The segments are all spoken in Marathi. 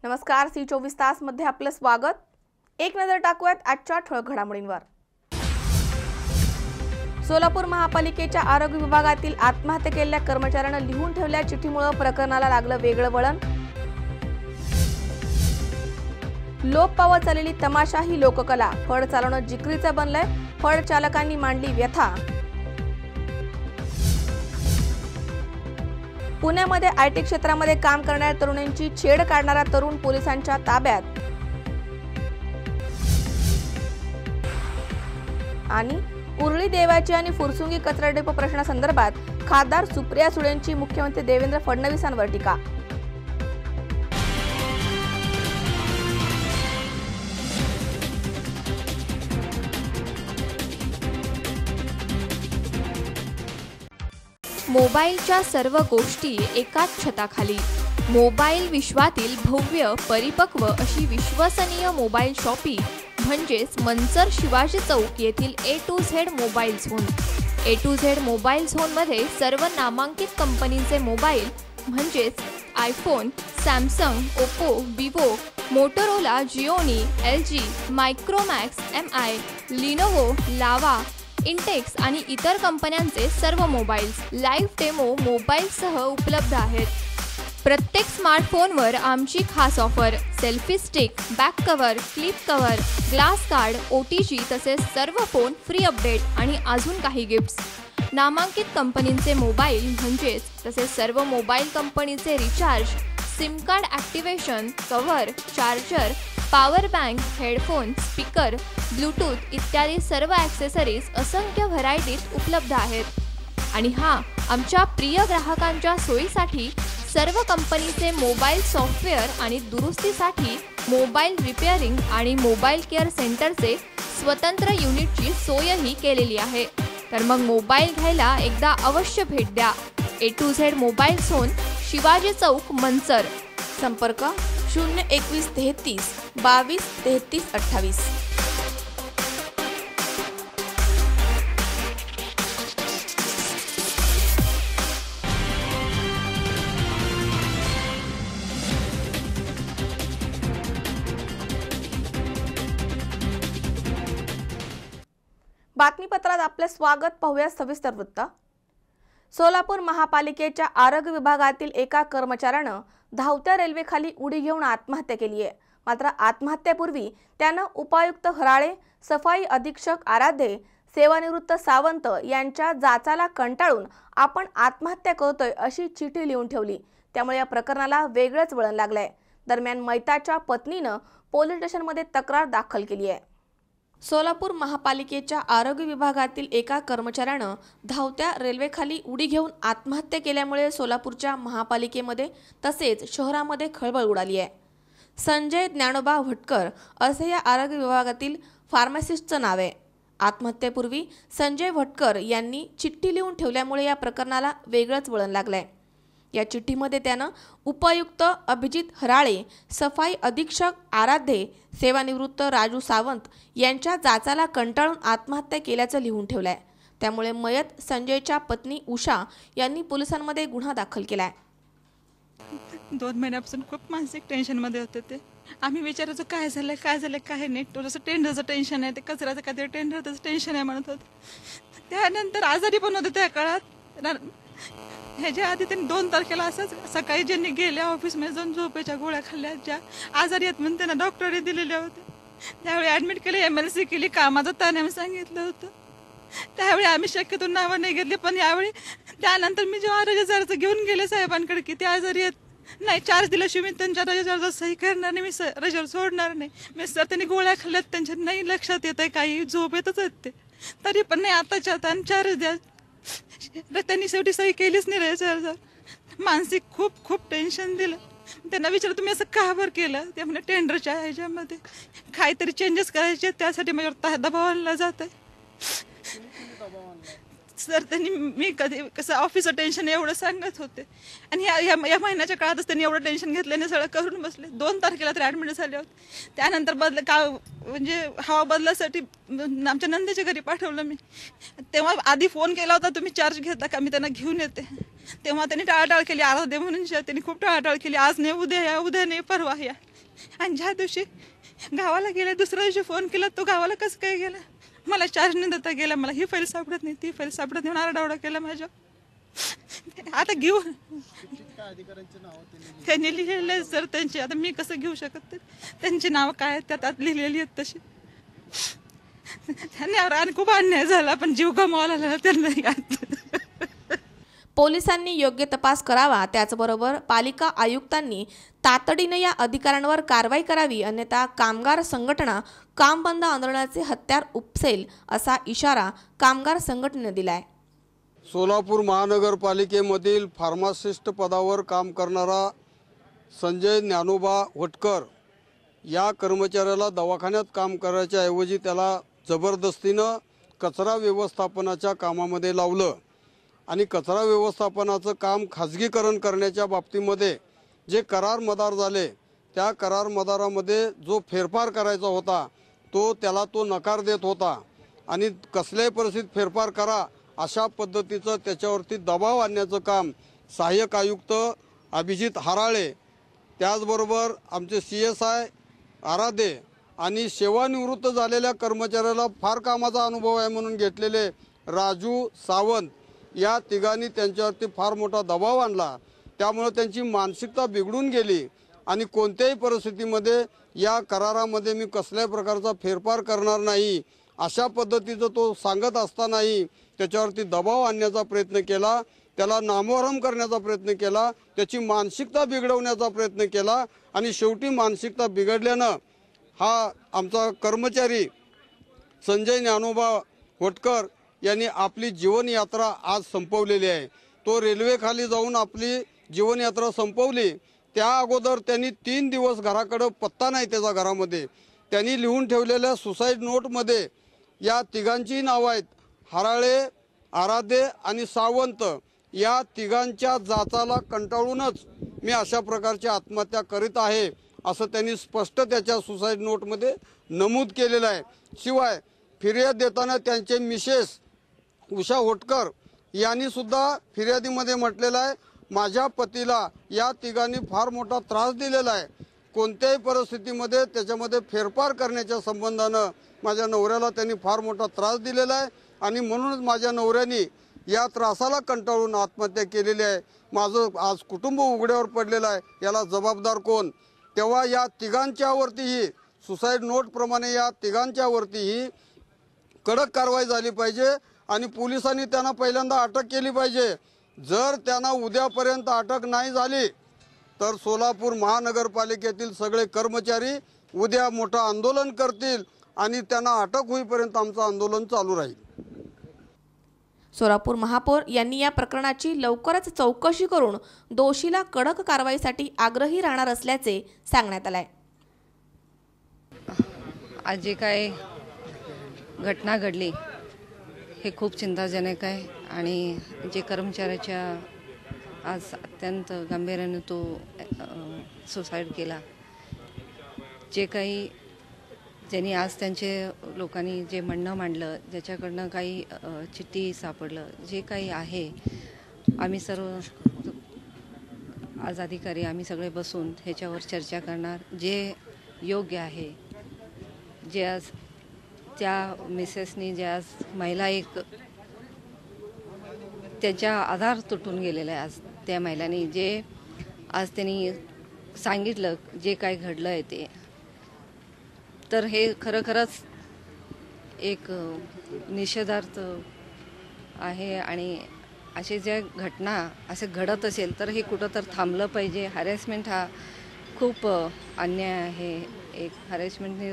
नमस्कार, सी24 तास मध्ये आपलं स्वागत। एक नजर टाकूयात आजच्या ठळक घडामोडींवर। सोलापूर महापालिकेच्या आरोग्य विभागातील आत्महत्या केलेल्या कर्मचाऱ्याने लिहून ठेवलेल्या चिठ्ठीमुळे प्रकरणाला लागलं वेगळं वळण। लोप पावत चाललेली तमाशा ही लोककला, फळ चालवणं जिकरीचं बनलंय, फळ चालकांनी मांडली व्यथा। पुण्यामध्ये आयटी क्षेत्रामध्ये काम करणाऱ्या तरुणांची छेड काढणारा तरुण पोलिसांच्या ताब्यात। आणि उरळी देवाची आणि फुरसुंगी कचरा डेपो प्रश्नासंदर्भात खासदार सुप्रिया सुळेंची मुख्यमंत्री देवेंद्र फडणवीसांवर टीका। मोबाईलच्या सर्व गोष्टी एकाच छताखाली। मोबाईल विश्वातील भव्य परिपक्व अशी विश्वसनीय मोबाईल शॉपी म्हणजेच मंचर शिवाजी चौक येथील A to Z mobile zone. A to Z mobile झोनमध्ये सर्व नामांकित कंपनीचे मोबाईल म्हणजेच iPhone, Samsung, Oppo, Vivo, Motorola, Gionee, LG, Micromax, MI, Lenovo, लावा, इंटेक्स आणि इतर कंपन्यांचे सर्व मोबाईल्स लाईव्ह डेमो मोबाईलसह उपलब्ध आहेत। प्रत्येक स्मार्टफोनवर आमची खास offer, selfie stick, back cover, clip cover, glass card, OTG तसेच सर्व फोन फ्री अपडेट आणि अजून काही गिफ्ट्स। नामांकित कंपनींचे मोबाईल म्हणजेच तसेच सर्व मोबाईल कंपनीचे recharge, SIM card activation, cover, charger, power bank, headphone, speaker, Bluetooth इत्यादी सर्व ॲक्सेसरीज असंख्य व्हरायटीत उपलब्ध आहेत। आणि आमच्या प्रिय ग्राहकांच्या सोयीसाठी सर्व कंपनीचे मोबाईल सॉफ्टवेअर आणि दुरुस्तीसाठी मोबाईल रिपेअरिंग आणि मोबाईल केअर सेंटरचे स्वतंत्र युनिटची सोयही केलेली आहे। तर मग मोबाईल घ्यायला एकदा अवश्य भेट द्या। A to Z mobile zone, Shivaji Chowk, Manchar. संपर्क 021 33 22 33 28। बातमीपत्रात आपले स्वागत। पाहूया सविस्तर वृत्त। सोलापूर महापालिकेच्या आरोग्य विभागातील एका कर्मचाऱ्यानं धावत्या रेल्वेखाली उडी घेऊन आत्महत्या केली आहे। मात्र आत्महत्येपूर्वी त्यानं उपायुक्त हराळे, सफाई अधीक्षक आराध्ये, सेवानिवृत्त सावंत यांच्या जाचाला कंटाळून आपण आत्महत्या करतोय अशी चिठ्ठी लिहून ठेवली। त्यामुळे या प्रकरणाला वेगळंच वळण लागलंय। दरम्यान मैताच्या पत्नीनं पोलीस स्टेशनमध्ये तक्रार दाखल केली आहे। सोलापूर महापालिकेच्या आरोग्य विभागातील एका कर्मचाऱ्यानं धावत्या रेल्वेखाली उडी घेऊन आत्महत्या केल्यामुळे सोलापूरच्या महापालिकेमध्ये तसेच शहरामध्ये खळबळ उडाली आहे। संजय ज्ञानोबा भटकर असे या आरोग्य विभागातील फार्मासिस्टचं नाव आहे। आत्महत्येपूर्वी संजय भटकर यांनी चिठ्ठी लिहून ठेवल्यामुळे या प्रकरणाला वेगळंच वळण लागलंय। या चिठ्ठीमध्ये त्यानं उपायुक्त अभिजित हराळे, सफाई अधीक्षक आराध्ये, सेवानिवृत्त राजू सावंत यांच्या जाचाला कंटाळून आत्महत्या केल्याचं लिहून ठेवलंय। त्यामुळे मयत संजयच्या पत्नी उषा यांनी पोलिसांमध्ये गुन्हा दाखल केलाय। 2 महिन्यापासून खूप मानसिक टेन्शनमध्ये होते ते। आम्ही विचारायचो काय झालं काय नाही, थोडंसं टेंडरचं टेन्शन आहे, ते कचऱ्याचं काहीतरी टेंडरचं टेन्शन आहे म्हणत होते। त्यानंतर आजारी पण होते त्या काळात। ह्याच्या आधी त्यांनी 2 तारखेला असंच सकाळी ज्यांनी गेल्या ऑफिसमध्ये जाऊन झोपेच्या गोळ्या खाल्ल्या, ज्या आजारी आहेत म्हणून त्यांना डॉक्टरने दिलेल्या होत्या, त्यावेळी ॲडमिट केले, MLC केली, कामाचं ताण सांगितलं होतं। त्यावेळी आम्ही शक्यतो नावं नाही घेतली, पण यावेळी त्यानंतर मी जेव्हा रजेचा घेऊन गेले साहेबांकडे की ते आजारी आहेत, नाही चार्ज दिल्याशिवाय मी त्यांच्या रजेचा सही करणार नाही, मी रजेवर सोडणार नाही। मी सर त्यांनी गोळ्या खाल्ल्यात, त्यांच्या नाही लक्षात येत आहे, काही झोप येतच आहेत ते, तरी पण नाही आताच्या आता चार्ज द्या। त्यांनी शेवटी सही केलीच नाही रजेवर। मानसिक खूप टेन्शन दिलं। त्यांना विचारलं तुम्ही असं का बरं केलं? ते म्हणजे टेंडरच्या ह्याच्यामध्ये काहीतरी चेंजेस करायचे, त्यासाठी माझ्यावर दबाव आणला जात आहे सर। त्यांनी मी कधी कसं ऑफिसचं टेन्शन एवढं सांगत होते आणि या महिन्याच्या काळातच त्यांनी एवढं टेन्शन घेतल्याने सगळं करून बसले। 2 तारखेला तर ॲडमिट झाले होते। त्यानंतर म्हणजे हवा बदलासाठी आमच्या नंदेच्या घरी पाठवलं मी। तेव्हा आधी फोन केला होता तुम्ही चार्ज घेता का, मी त्यांना घेऊन येते। तेव्हा त्यांनी टाळाटाळ केली, आराध्य म्हणून त्यांनी खूप टाळाटाळ केली, आज नाही उद्या या, उद्या नाही परवा या। आणि ज्या दिवशी गावाला गेला दुसऱ्या दिवशी फोन केला, तो गावाला कसं काय गेला, मला चार्ज न देता गेला, मला ही फाईल सापडत नाही ती फाईल सापडत नाही, आरडाओरडा केला माझ्या. आता घेऊ त्यांनी लिहिलेले आहेत सर त्यांची, आता मी कसं घेऊ शकत, त्यांची नाव काय आहेत त्यात लिहिलेली आहेत तशी. त्यांनी खूप अन्याय झाला, पण जीव गमावला त्यांना. पोलिसांनी योग्य तपास करावा, त्याचबरोबर पालिका आयुक्तांनी तातडीने या अधिकाऱ्यांवर कारवाई करावी, अन्यथा कामगार संघटना काम बंद आंदोलनाचे हत्यार उपसेल असा इशारा कामगार संघटनेने दिलाय. सोलापूर महानगरपालिकेमधील फार्मासिस्ट पदावर काम करणारा संजय ज्ञानोबा वटकर या कर्मचाऱ्याला दवाखान्यात काम करायच्या ऐवजी त्याला जबरदस्तीनं कचरा व्यवस्थापनाच्या कामामध्ये लावलं आणि कचरा व्यवस्थापनाचं काम खाजगीकरण करण्याच्या बाबतीमध्ये जे करार मदार झाले, त्या करार मदारामध्ये जो फेरफार करायचा होता त्याला तो नकार देत होता आणि कसल्याही परिस्थितीत फेरफार करा अशा पद्धतीचं त्याच्यावरती दबाव आणण्याचं काम सहाय्यक आयुक्त अभिजित हराळे, त्याचबरोबर आमचे CSI आराधे आणि सेवानिवृत्त झालेल्या कर्मचाऱ्याला फार कामाचा अनुभव आहे म्हणून घेतलेले राजू सावंत या तिघांनी त्यांच्यावरती फार मोठा दबाव आणला. त्यामुळे त्यांची मानसिकता बिघडून गेली आणि कोणत्याही परिस्थितीमध्ये या करारामध्ये मी कसल्याही प्रकारचा फेरफार करणार नाही अशा पद्धतीचं तो सांगत असतानाही त्याच्यावरती दबाव आणण्याचा प्रयत्न केला, त्याला नामोहरम करण्याचा प्रयत्न केला, त्याची मानसिकता बिघडवण्याचा प्रयत्न केला आणि शेवटी मानसिकता बिघडल्यानं हा आमचा कर्मचारी संजय ज्ञानोबा वटकर यांनी आपली जीवनयात्रा आज संपवलेली आहे. तो रेल्वेखाली जाऊन आपली जीवनयात्रा संपवली. त्या अगोदर त्यांनी 3 दिवस घराकडे पत्ता नाही त्याचा घरामध्ये. त्यांनी लिहून ठेवलेल्या सुसाईड नोटमध्ये या तिघांची नावं आहेत, हराळे, आराधे आणि सावंत. या तिघांच्या जाचाला कंटाळूनच मी अशा प्रकारची आत्महत्या करीत आहे असं त्यांनी स्पष्ट त्याच्या सुसाईड नोटमध्ये नमूद केलेलं आहे. शिवाय फिर्याद देताना त्यांचे मिसेस उषा वटकर यांनी सुद्धा फिर्यादीमध्ये म्हटलेलं आहे, माझ्या पतीला या तिघांनी फार मोठा त्रास दिलेला आहे, कोणत्याही परिस्थितीमध्ये त्याच्यामध्ये फेरफार करण्याच्या संबंधानं माझ्या नवऱ्याला त्यांनी फार मोठा त्रास दिलेला आहे आणि म्हणूनच माझ्या नवऱ्याने या त्रासाला कंटाळून आत्महत्या केलेली आहे. माझं आज कुटुंब उघड्यावर पडलेलं आहे, याला जबाबदार कोण? तेव्हा या तिघांच्यावरतीही सुसाईड नोटप्रमाणे या तिघांच्यावरतीही कडक कारवाई झाली पाहिजे आणि पोलिसांनी त्यांना पहिल्यांदा अटक केली पाहिजे. जर त्यांना उद्यापर्यंत अटक नाही झाली तर सोलापूर महानगरपालिकेतील सगळे कर्मचारी उद्या मोठं आंदोलन करतील आणि त्यांना अटक होईपर्यंत आमचं आंदोलन चालू राहील. सोलापूर महापौर यांनी या प्रकरणाची लवकरच चौकशी करून दोषीला कडक कारवाईसाठी आग्रही राहणार असल्याचे सांगण्यात आले. आज जे काय घटना घडली हे खूप चिंताजनक आहे आणि जे कर्मचाऱ्याच्या आज अत्यंत गांभीर्याने तो सुसाईड केला, जे काही ज्यांनी आज त्यांचे लोकांनी जे म्हणणं मांडलं, ज्याच्याकडनं काही चिठ्ठी सापडलं, जे काही आहे, आम्ही सर्व आज अधिकारी आम्ही सगळे बसून ह्याच्यावर चर्चा करणार. जे योग्य आहे, जे आज त्या मिसेसनी जे आज महिला एक त्याच्या आधार तुटून गेलेला आहे, आज त्या महिलांनी जे आज त्यांनी सांगितलं जे काय घडलं आहे ते, तर हे खरोखरच एक निषेधार्थ आहे आणि असे ज्या घटना असे घडत असेल तर हे कुठं तर थांबलं पाहिजे. हॅरेसमेंट हा खूप अन्याय आहे. एक हॅरेसमेंटने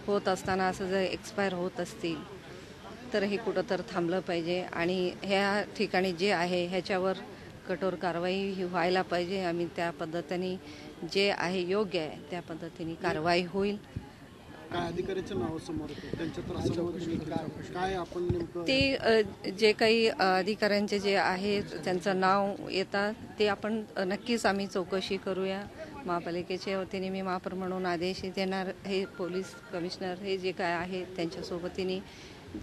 होत असताना असं जर एक्सपायर होत असतील तर हे कुठं तर थांबलं पाहिजे आणि ह्या ठिकाणी जे आहे ह्याच्यावर कठोर कारवाई व्हायला पाहिजे. आम्ही त्या पद्धतीने जे आहे योग्य आहे त्या पद्धतीने कारवाई होईल. काय अधिकाऱ्याचं नाव समोर काय आपण ते जे काही अधिकाऱ्यांचे जे आहे त्यांचं नाव येतात ते आपण नक्कीच आम्ही चौकशी करूया. महापालिकेच्या वतीने मी महापौर म्हणून आदेश देणार. हे पोलीस कमिशनर हे जे काय आहे त्यांच्यासोबतीने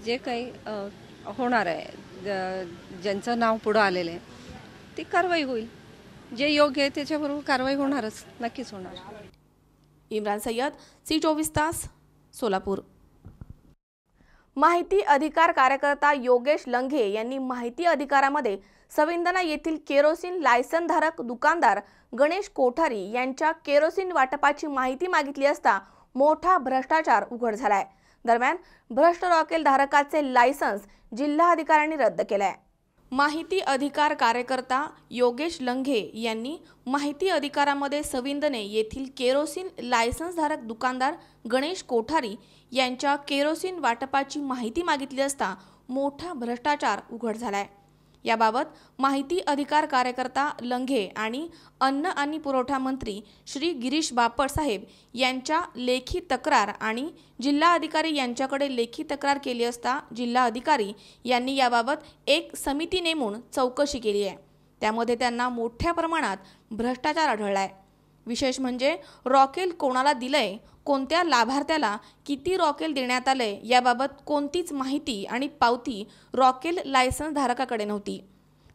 जे काही होणार आहे, ज्यांचं नाव पुढं आलेलं आहे ती कारवाई होईल. जे योग्य आहे त्याच्याबरोबर कारवाई होणारच, नक्कीच होणार. इम्रान सय्यद, C24 तास, सोलापूर। माहिती अधिकार कार्यकर्ता योगेश लंघे यांनी माहिती अधिकारामध्ये सविंदना येथील केरोसिन लायसनधारक दुकानदार गणेश कोठारी यांच्या केरोसिन वाटपाची माहिती मागितली असता मोठा भ्रष्टाचार उघड झालाय। दरम्यान भ्रष्ट रॉकेल धारकाचे लायसन्स जिल्हाधिकाऱ्यांनी रद्द केलाय। माहिती अधिकार कार्यकर्ता योगेश लंघे यांनी माहिती अधिकारामध्ये सविंदने येथील केरोसिन लायसन्सधारक दुकानदार गणेश कोठारी यांच्या केरोसिन वाटपाची माहिती मागितली असता मोठा भ्रष्टाचार उघड झालाय। याबाबत माहिती अधिकार कार्यकर्ता लंघे आणि अन्न आणि पुरवठा मंत्री श्री गिरीश बापट साहेब यांच्या लेखी तक्रार आणि जिल्हाधिकारी यांच्याकडे लेखी तक्रार केली असता जिल्हाधिकारी यांनी याबाबत एक समिती नेमून चौकशी केली आहे। त्यामध्ये त्यांना मोठ्या प्रमाणात भ्रष्टाचार आढळलाय। विशेष म्हणजे रॉकेल कोणाला दिलंय, कोणत्या लाभार्थ्याला किती रॉकेल देण्यात आले याबाबत कोणतीच माहिती आणि पावती रॉकेल लायसन्स धारकाकडे नव्हती।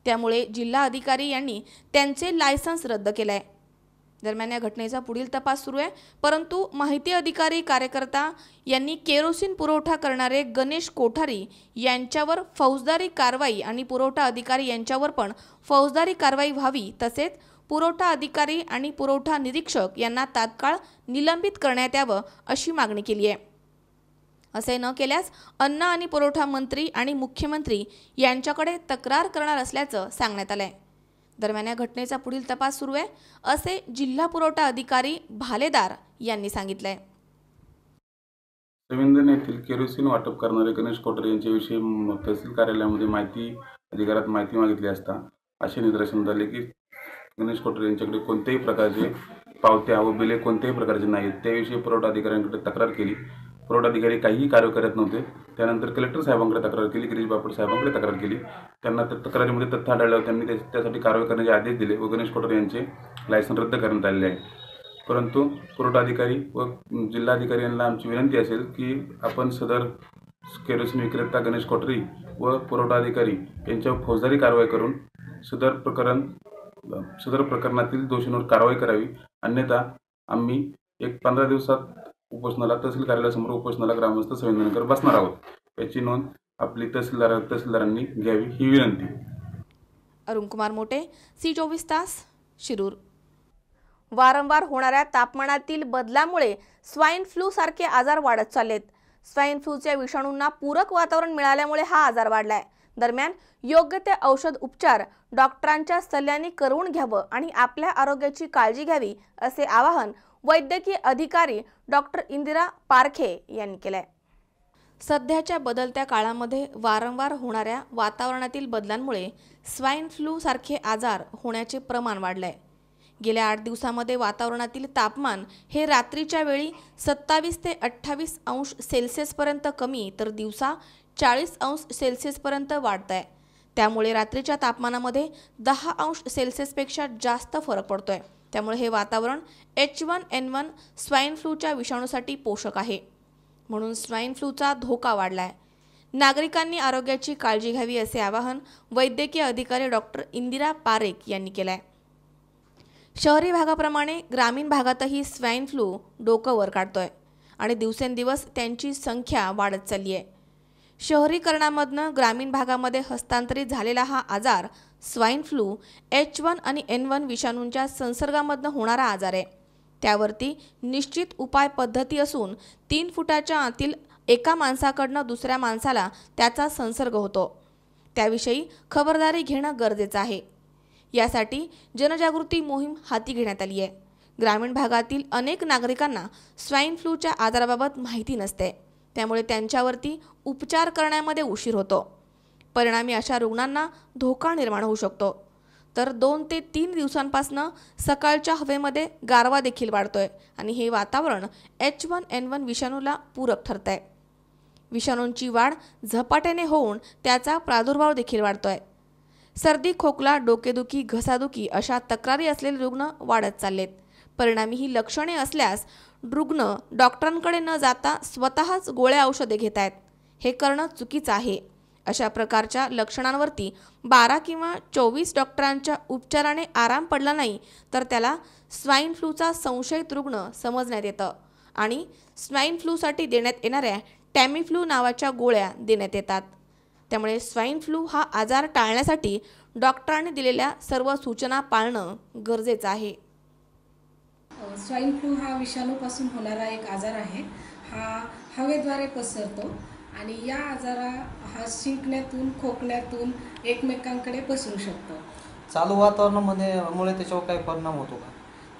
त्यामुळे जिल्हा अधिकारी यांनी त्यांचे लायसन्स रद्द केले। दरम्यान या घटनेचा पुढील तपास सुरू आहे, परंतु माहिती अधिकारी कार्यकर्ता यांनी केरोसिन पुरवठा करणारे गणेश कोठारी यांच्यावर फौजदारी कारवाई आणि पुरवठा अधिकारी यांच्यावर पण फौजदारी कारवाई व्हावी, तसेच पुरवठा अधिकारी आणि पुरवठा निरीक्षक यांना तात्काळ निलंबित करण्यात यावं अशी मागणी केली आहे। असे न केल्यास अन्न आणि पुरवठा मंत्री आणि मुख्यमंत्री यांच्याकडे तक्रार करणार असल्याचं सांगण्यात आलंय। दरम्यान या घटनेचा पुढील तपास सुरू आहे, असे जिल्हा पुरवठा अधिकारी भालेदार यांनी सांगितलंय। सविंदन येथील केरोसिन वाटप करणारे गणेश कोठारी यांच्याविषयी तहसील कार्यालयामध्ये माहिती अधिकारात माहिती मागितली असता असे निदर्शन झाले की गणेश कोठारी यांच्याकडे कोणत्याही प्रकारचे पावत्या व बिले कोणत्याही प्रकारचे नाहीत। त्याविषयी पुरवठा अधिकाऱ्यांकडे तक्रार केली, पुरवठा अधिकारी काहीही कार्य करत नव्हते। त्यानंतर कलेक्टर साहेबांकडे तक्रार केली, गिरीश बापट साहेबांकडे तक्रार केली। त्यांना त्या तक्रारीमध्ये तथ्य आढळल्यावर त्यांनी त्यासाठी कारवाई करण्याचे आदेश दिले व गणेश कोठारी यांचे लायसन रद्द करण्यात आलेले आहे। परंतु पुरवठा अधिकारी व जिल्हाधिकारी यांना आमची विनंती असेल की आपण सदर केरोसिन विक्रेता गणेश कोठारी व पुरवठा अधिकारी यांच्यावर फौजदारी कारवाई करून सदर प्रकरणातील दोषींवर कारवाई करावी, अन्यथा आम्ही एक 15 दिवसात उपोषणाला तहसील कार्यालयासमोर उपोषणाला ग्रामस्थ सविंदनकर बसणार आहोत। याची नोंद आपली तहसीलदारांनी घ्यावी ही विनंती। अरुण कुमार मोटे, C24 तास, शिरूर। वारंवार होणाऱ्या तापमानातील बदलामुळे स्वाईन फ्लू सारखे आजार वाढत चाललेत। स्वाईन फ्लूच्या विषाणूंना पूरक वातावरण मिळाल्यामुळे हा आजार वाढलाय। दरम्यान योग्य ते औषध उपचार डॉक्टरांच्या सल्ल्याने करून घ्यावं आणि आपल्या आरोग्याची काळजी घ्यावी, असे आवाहन वैद्यकीय अधिकारी डॉक्टर इंदिरा पारखे यांनी केलंय। सध्याच्या बदलत्या काळामध्ये वारंवार होणाऱ्या वातावरणातील बदलांमुळे स्वाईन फ्लू सारखे आजार होण्याचे प्रमाण वाढलंय। गेल्या 8 दिवसांमध्ये वातावरणातील तापमान हे रात्रीच्या वेळी 27 ते 28 अंश सेल्सिअस पर्यंत कमी तर दिवसा 40 अंश सेल्सिअस पर्यंत वाढतंय। त्यामुळे रात्रीच्या तापमानामध्ये 10 अंश सेल्सिअसपेक्षा जास्त फरक पडतोय। त्यामुळे हे वातावरण H1N1 स्वाईन फ्लूच्या विषाणूसाठी पोषक आहे, म्हणून स्वाईन फ्लूचा धोका वाढलाय। नागरिकांनी आरोग्याची काळजी घ्यावी असे आवाहन वैद्यकीय अधिकारी डॉक्टर इंदिरा पारेख यांनी केलंय। शहरी भागाप्रमाणे ग्रामीण भागातही स्वाईन फ्लू डोकं वर काढतोय आणि दिवसेंदिवस त्यांची संख्या वाढत चालली आहे। शहरीकरणामधनं ग्रामीण भागामध्ये हस्तांतरित झालेला हा आजार स्वाईन फ्लू H1 आणि N1 विषाणूंच्या संसर्गामधनं होणारा आजार आहे। त्यावरती निश्चित उपाय पद्धती असून 3 फुटाच्या आतील एका माणसाकडनं दुसऱ्या माणसाला त्याचा संसर्ग होतो, त्याविषयी खबरदारी घेणं गरजेचं आहे। यासाठी जनजागृती मोहीम हाती घेण्यात आली आहे। ग्रामीण भागातील अनेक नागरिकांना स्वाईन फ्लूच्या आजाराबाबत माहिती नसते, त्यामुळे त्यांच्यावरती उपचार करण्यामध्ये उशीर होतो। परिणामी अशा रुग्णांना धोका निर्माण होऊ शकतो। तर 2 ते 3 दिवसांपासून सकाळच्या हवेमध्ये गारवा देखील वाढतोय आणि हे वातावरण H1N1 विषाणूला पूरक ठरतंय। विषाणूंची वाढ झपाट्याने होऊन त्याचा प्रादुर्भाव देखील वाढतोय। सर्दी, खोकला, डोकेदुखी, घसादुखी अशा तक्रारी असलेले रुग्ण वाढत चाललेत। परिणामी ही लक्षणे असल्यास रुग्ण डॉक्टरांकडे न जाता स्वतःच गोळ्या औषधे घेत आहेत। हे करणं चुकीचं आहे अशा प्रकारच्या लक्षणांवरती 12 किंवा 24 डॉक्टरांच्या उपचाराने आराम पडला नाही तर त्याला स्वाईन फ्लूचा संशयित रुग्ण समजण्यात येतं आणि स्वाईन फ्लूसाठी देण्यात येणाऱ्या टॅमीफ्लू नावाच्या गोळ्या देण्यात येतात. त्यामुळे स्वाईन फ्लू हा आजार टाळण्यासाठी डॉक्टरांनी दिलेल्या सर्व सूचना पाळणं गरजेचं आहे. स्वाईन फ्लू हा विषाणूपासून होणारा एक आजार आहे. हा हवेद्वारे पसरतो आणि या आजारा हा शिंकण्यातून खोकण्यातून एकमेकांकडे पसरू शकतो. चालू वातावरणामुळे त्याच्यावर काही परिणाम होतो का?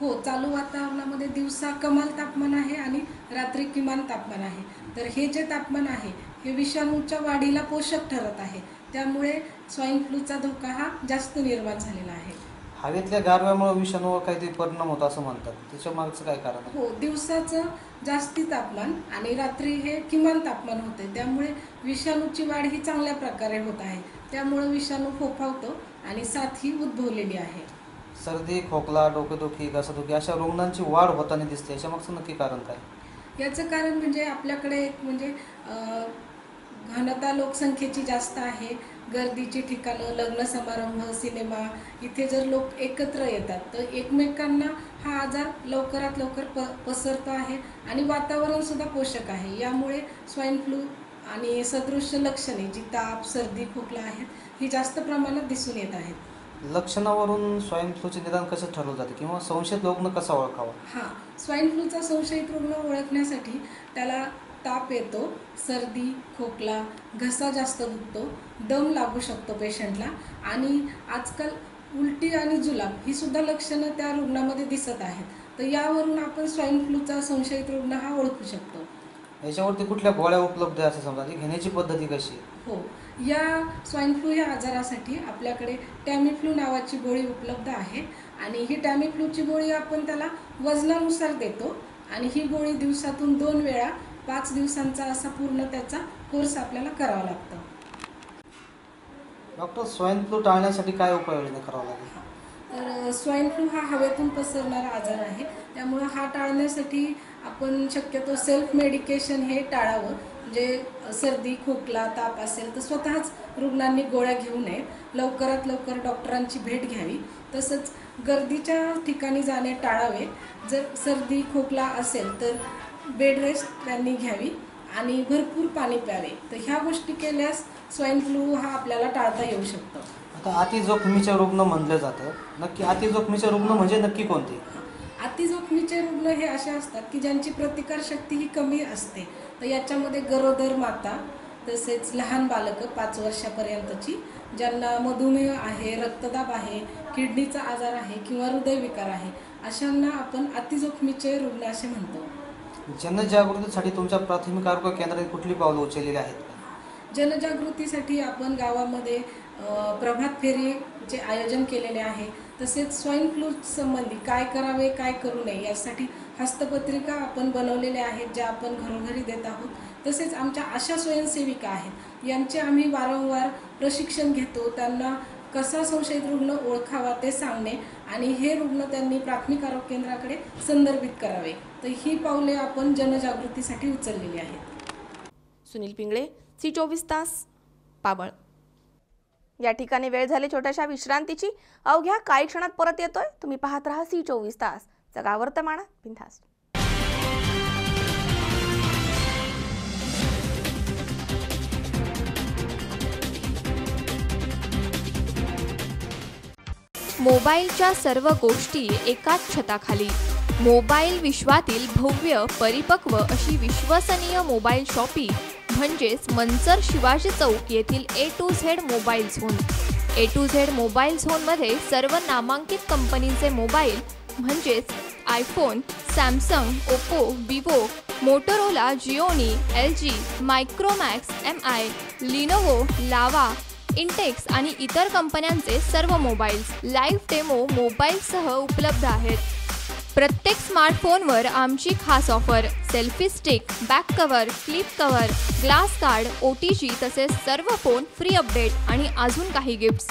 हो, चालू वातावरणामध्ये दिवसा कमाल तापमान आहे आणि रात्री किमान तापमान आहे. तर हे जे तापमान आहे हे विषाणूच्या वाढीला पोषक ठरत आहे. त्यामुळे स्वाईन फ्लूचा धोका हा जास्त निर्माण झालेला आहे. हवेतल्या गारव्यामुळे विषाणूवर काहीतरी परिणाम होतो असं म्हणतात, त्याच्या मागचं काय कारण आहे? हो, दिवसाचं जास्ती तापमान आणि रात्री हे किमान तापमान होते. त्यामुळे विषाणूची वाढ ही चांगल्या प्रकारे होत आहे. त्यामुळे विषाणू फोफावतो आणि साथ ही उद्भवलेली आहे. सर्दी, खोकला, डोकेदुखी, घसादुखी अशा रुग्णांची वाढ होताना दिसते, याच्या मागचं नक्की कारण काय? याचं कारण म्हणजे आपल्याकडे एक म्हणजे घनता लोकसंख्येची जास्त आहे. गर्दीची ठिकाणं, लग्न समारंभ, सिनेमा इथे जर लोक एकत्र येतात तर एकमेकांना हा आजार लवकरात लवकर पसरतो आहे आणि वातावरणसुद्धा पोषक आहे. यामुळे स्वाईन फ्लू आणि सदृश्य लक्षणे जी ताप, सर्दी, खोकला आहेत ही जास्त प्रमाणात दिसून येत आहेत. लक्षणावरून स्वाईन फ्लूचे निदान कसं ठरवलं जाते किंवा संशयित रुग्ण कसा ओळखावा? हां, स्वाईन फ्लूचा संशयित रुग्ण ओळखण्यासाठी त्याला ताप येतो, सर्दी, खोकला, घसा जास्त दुखतो, दम लागू शकतो पेशंटला आणि आजकाल उलटी आणि जुलाब ही सुद्धा लक्षणं त्या रुग्णामध्ये दिसत आहेत. तर यावरून आपण स्वाईन फ्लूचा संशयित रुग्ण हा ओळखू शकतो. याच्यावरती कुठल्या गोळ्या उपलब्ध आहे असं समजा, ती घेण्याची पद्धती कशी आहे? हो, या स्वाईन फ्लू या आजारासाठी आपल्याकडे टॅमीफ्लू नावाची गोळी उपलब्ध आहे आणि ही टॅमीफ्लूची गोळी आपण त्याला वजनानुसार देतो आणि ही गोळी दिवसातून 2 वेळा 5 दिवसांचा असा पूर्ण त्याचा कोर्स आपल्याला करावा लागतो. डॉक्टर, स्वाईन फ्लू टाळण्यासाठी काय उपाययोजना करावं लागेल? तर स्वाईन फ्लू हा हवेतून पसरणारा आजार आहे. त्यामुळे हा टाळण्यासाठी आपण शक्यतो सेल्फ मेडिकेशन हे टाळावं. म्हणजे सर्दी, खोकला, ताप असेल तर स्वतःच रुग्णांनी गोळ्या घेऊ नयेत. लवकरात लवकर डॉक्टरांची भेट घ्यावी. तसंच गर्दीच्या ठिकाणी जाणे टाळावे. जर सर्दी, खोकला असेल तर बेड रेस्ट त्यांनी घ्यावी आणि भरपूर पाणी प्यावे. तर ह्या गोष्टी केल्यास स्वाईन फ्लू हा आपल्याला टाळता येऊ शकतो. आता अतिजोखमीचे रुग्ण म्हणलं जातं, नक्की अतिजोखमीचे रुग्ण म्हणजे नक्की कोणते? अतिजोखमीचे रुग्ण हे असे असतात की ज्यांची प्रतिकारशक्ती ही कमी असते. तर याच्यामध्ये गरोदर माता, तसेच लहान बालकं 5 वर्षापर्यंतची, ज्यांना मधुमेह आहे, रक्तदाब आहे, किडनीचा आजार आहे किंवा हृदयविकार आहे, अशांना आपण अतिजोखमीचे रुग्ण असे म्हणतो. जनजागृतीसाठी तुमच्या प्राथमिक आरोग्य केंद्रात कुठली पावलं उचललेली आहेत? जनजागृतीसाठी आपण गावामध्ये प्रभात फेरीचे आयोजन केलेले आहे. तसेच स्वाईन फ्लू संबंधी काय करावे, काय करू नये यासाठी हस्तपत्रिका आपण बनवलेल्या आहेत, ज्या आपण घरोघरी देत आहोत. तसेच आमच्या आशा स्वयंसेविका आहेत, यांचे आम्ही वारंवार प्रशिक्षण घेतो. त्यांना कसा संशयित रुग्ण ओळखावा ते सांगणे आणि हे रुग्ण त्यांनी प्राथमिक आरोग्य केंद्राकडे संदर्भित करावे. तर ही पावले आपण जनजागृतीसाठी उचललेली आहेत. सुनील पिंगळे, C24 तास, पाबळ. या ठिकाणी वेळ झाली छोट्याशा विश्रांतीची. अवघ्या काही क्षणात परत येतोय. तुम्ही पाहत राहा C24 तास, जगा वर्तमानात बिनधास्त. मोबाईलच्या सर्व गोष्टी एकाच छताखाली. मोबाईल विश्वातील भव्य, परिपक्व अशी विश्वसनीय मोबाईल शॉपी म्हणजेच मंचर शिवाजी चौक येथील A to Z mobile zone. A to Z mobile झोनमध्ये सर्व नामांकित कंपनीचे मोबाईल म्हणजेच iPhone, Samsung, Oppo, Vivo, Motorola, Gionee, LG, Micromax, MI, Lenovo, लावा, इंटेक्स आणि इतर कंपन्यांचे सर्व मोबाईल्स लाईव्ह डेमो मोबाईलसह उपलब्ध आहेत. प्रत्येक स्मार्टफोनवर आमची खास offer, selfie stick, back cover, clip cover, glass card, OTG तसेच सर्व फोन फ्री अपडेट आणि अजून काही गिफ्ट्स.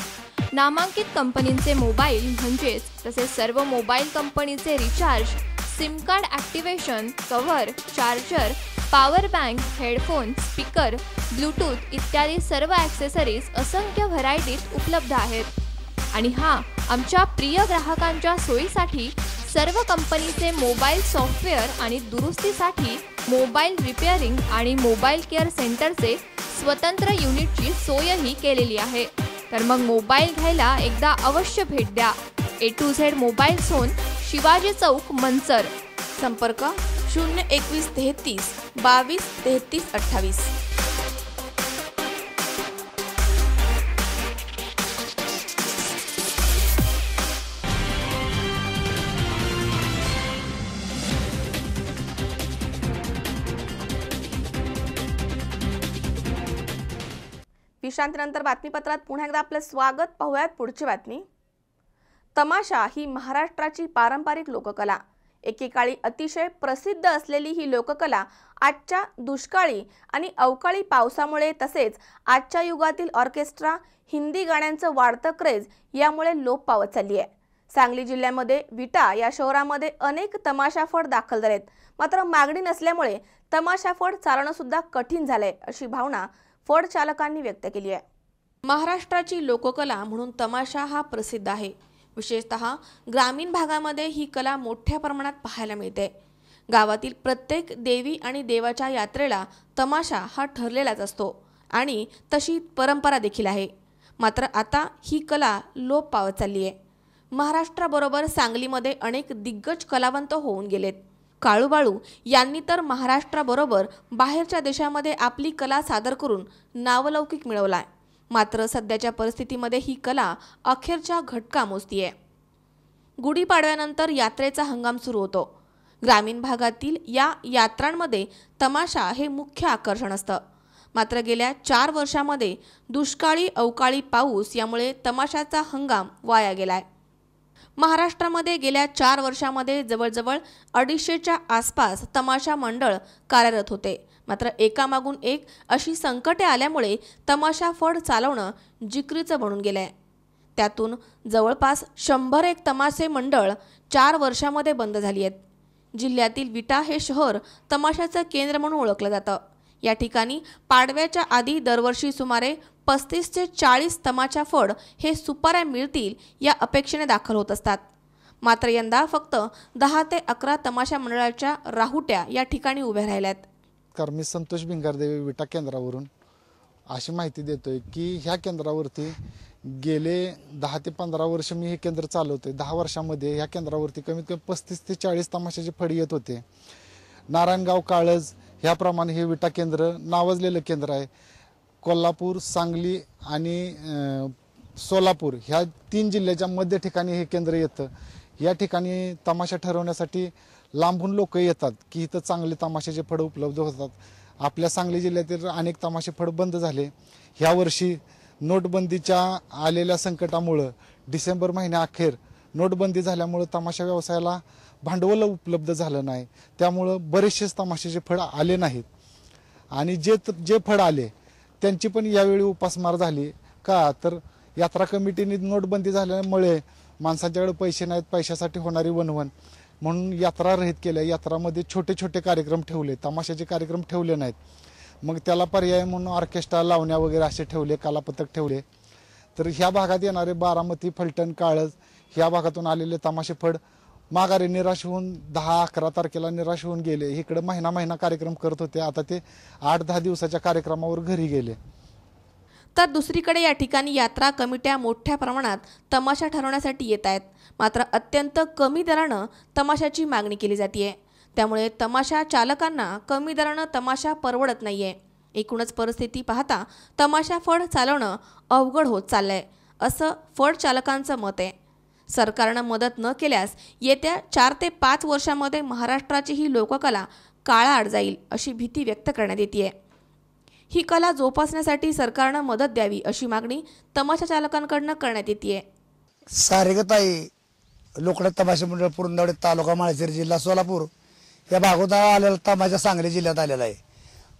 नामांकित कंपनींचे मोबाईल म्हणजेच तसेच सर्व मोबाईल कंपनीचे recharge, SIM card activation, cover, charger, power bank, headphone, speaker, Bluetooth इत्यादी सर्व ॲक्सेसरीज असंख्य व्हरायटीत उपलब्ध आहेत. आणि आमच्या प्रिय ग्राहकांच्या सोयीसाठी सर्व कंपनीचे मोबाईल सॉफ्टवेअर आणि दुरुस्तीसाठी मोबाईल रिपेअरिंग आणि मोबाईल केअर सेंटरचे स्वतंत्र युनिटची सोयही केलेली आहे. तर मग मोबाईल घ्यायला एकदा अवश्य भेट द्या. A to Z mobile zone, Shivaji Chowk, Manchar. संपर्क 021 33 22 33 28. विश्रांतीनंतर बातमीपत्रात पुन्हा एकदा आपलं स्वागत. पाहूयात पुढची बातमी. तमाशा ही महाराष्ट्राची पारंपरिक लोककला. एकेकाळी अतिशय प्रसिद्ध असलेली ही लोककला आजच्या दुष्काळी आणि अवकाळी पावसामुळे तसेच आजच्या युगातील ऑर्केस्ट्रा, हिंदी गाण्यांचं वाढतं क्रेज यामुळे लोप पावत चालली आहे. सांगली जिल्ह्यामध्ये विटा या शहरामध्ये अनेक तमाशा फड दाखल झालेत. मात्र मागणी नसल्यामुळे तमाशा फड चालवणं सुद्धा कठीण झालंय अशी भावना फड चालकांनी व्यक्त केली आहे. महाराष्ट्राची लोककला म्हणून तमाशा हा प्रसिद्ध आहे. विशेषतः ग्रामीण भागामध्ये ही कला मोठ्या प्रमाणात पाहायला मिळते. गावातील प्रत्येक देवी आणि देवाच्या यात्रेला तमाशा हा ठरलेलाच असतो आणि तशी परंपरा देखील आहे. मात्र आता ही कला लोप पावत चालली आहे. महाराष्ट्राबरोबर सांगलीमध्ये अनेक दिग्गज कलावंत होऊन गेलेत. काळूबाळू यांनी तर महाराष्ट्राबरोबर बाहेरच्या देशामध्ये आपली कला सादर करून नावलौकिक मिळवलाय. मात्र सध्याच्या परिस्थितीमध्ये ही कला अखेरच्या घटका मोजतीये. गुढीपाडव्यानंतर यात्रेचा हंगाम सुरू होतो. ग्रामीण भागातील या यात्रांमध्ये तमाशा हे मुख्य आकर्षण असतं. मात्र गेल्या 4 वर्षांमध्ये दुष्काळी अवकाळी पाऊस यामुळे तमाशाचा हंगाम वाया गेलाय. महाराष्ट्रामध्ये गेल्या 4 वर्षांमध्ये जवळजवळ 250च्या आसपास तमाशा मंडळ कार्यरत होते. मात्र एकामागून एक अशी संकटे आल्यामुळे तमाशा फड चालवणं जिकरीचं बनून गेलंय. त्यातून जवळपास 101 तमाशे मंडळ 4 वर्षांमध्ये बंद झाली आहेत. जिल्ह्यातील विटा हे शहर तमाशाचं केंद्र म्हणून ओळखलं जातं. या ठिकाणी पाडव्याच्या आधी दरवर्षी सुमारे 35 ते 40 तमाशा फड हे सुपाऱ्या मिळतील या अपेक्षेने दाखल होत असतात. मात्र यंदा फक्त 10 ते 11 तमाशा मंडळाच्या राहुट्या या ठिकाणी उभ्या राहिल्यात. मी संतोष भिंगारदेवी विटा केंद्रावरून अशी माहिती देतोय की ह्या केंद्रावरती गेले 10 ते 15 वर्ष मी हे केंद्र चालवतोय. 10 वर्षामध्ये ह्या केंद्रावरती कमीत कमी 35 ते 40 तमाशाचे फड येत होते. नारायणगाव, काळज ह्याप्रमाणे हे विटा केंद्र नावाजलेलं केंद्र आहे. कोल्हापूर, सांगली आणि सोलापूर ह्या 3 जिल्ह्याच्या मध्य ठिकाणी हे केंद्र येतं. या ठिकाणी तमाशा ठरवण्यासाठी लांबून लोक येतात की इथं चांगले तमाशाचे फड उपलब्ध होतात. आपल्या सांगली जिल्ह्यातील अनेक तमाशे फड बंद झाले. ह्या वर्षी नोटबंदीच्या आलेल्या संकटामुळं डिसेंबर महिन्याअखेर नोटबंदी झाल्यामुळं तमाशा व्यवसायाला भांडवल उपलब्ध झालं नाही. त्यामुळं बरेचसेच तमाशाचे फड आले नाहीत आणि जे फड आले त्यांची पण यावेळी उपासमार झाली. का तर यात्रा कमिटीने नोटबंदी झाल्यामुळे माणसांच्याकडे पैसे नाहीत, पैशासाठी होणारी वणवण म्हणून यात्रा रहित केल्या. यात्रामध्ये छोटे छोटे कार्यक्रम ठेवले, तमाशाचे कार्यक्रम ठेवले नाहीत. मग त्याला पर्याय म्हणून ऑर्केस्ट्रा लावण्या वगैरे असे ठेवले, कलापथक ठेवले. तर ह्या भागात येणारे बारामती, फलटण, काळज ह्या भागातून आलेले तमाशे फड माघारी निराश होऊन 10-11 तारखेला निराश होऊन गेले. इकडे महिना कार्यक्रम करत होते, आता ते 8-10 दिवसाच्या कार्यक्रमावर घरी गेले. तर दुसरीकडे या ठिकाणी यात्रा कमिट्या मोठ्या प्रमाणात तमाशा ठरवण्यासाठी येत आहेत. मात्र अत्यंत कमी दरानं तमाशाची मागणी केली जाते. त्यामुळे तमाशा चालकांना कमी दरानं तमाशा परवडत नाहीये. एकूणच परिस्थिती पाहता तमाशा फड चालवणं अवघड होत चाललंय असं फड चालकांचं मत आहे. सरकारनं मदत न केल्यास येत्या 4 ते 5 वर्षांमध्ये महाराष्ट्राची ही लोककला काळाआड जाईल अशी भीती व्यक्त करण्यात येते. ही कला जोपासण्यासाठी सरकारनं मदत द्यावी अशी मागणी तमाशा चालकांकडून करण्यात येते. सारेगताई लोकड तमाशा मंडळ पुरंदर तालुका माळशिरस जिल्हा सोलापूर या भागात आलेला तमाशा सांगली जिल्ह्यात आलेला आहे.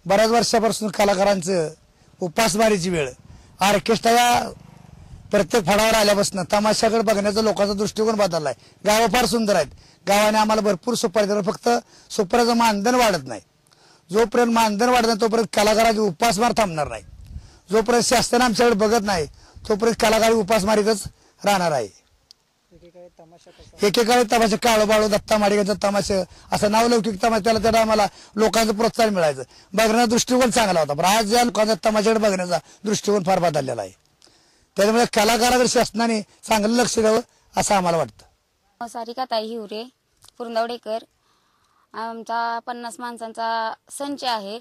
बऱ्याच वर्षापासून कलाकारांचं उपासमारीची वेळ, ऑर्केस्ट्रा प्रत्येक फळावर आल्यापासून तमाशाकडे बघण्याचा लोकांचा दृष्टिकोन बदललाय. गावं फार सुंदर आहेत. गावाने आम्हाला भरपूर सुपारी दिला, फक्त सुपारीचं मानधन वाढत नाही. जोपर्यंत मानधन वाढत नाही तोपर्यंत कलाकाराची उपासमार थांबणार नाही. जोपर्यंत शासन आमच्याकडे बघत नाही तोपर्यंत कलाकार उपासमारीतच राहणार आहे. एकेकाळी तमाशा काळो बाळो दत्ता माडिकांचा तमाशा असं नावलौकिक तमाशा त्याला आम्हाला लोकांचं प्रोत्साहन मिळायचं. बघण्याचा दृष्टिकोन चांगला होता. पण आज या लोकांचा तमाशाकडे बघण्याचा दृष्टिकोन फार बदललेला आहे. त्याच्यामुळे कलाकाराकडे शासनाने चांगलं लक्ष द्यावं असं आम्हाला वाटतं. सारिका ताई हिवरे पुरंदवडेकर. आमचा 50 माणसांचा संच आहे.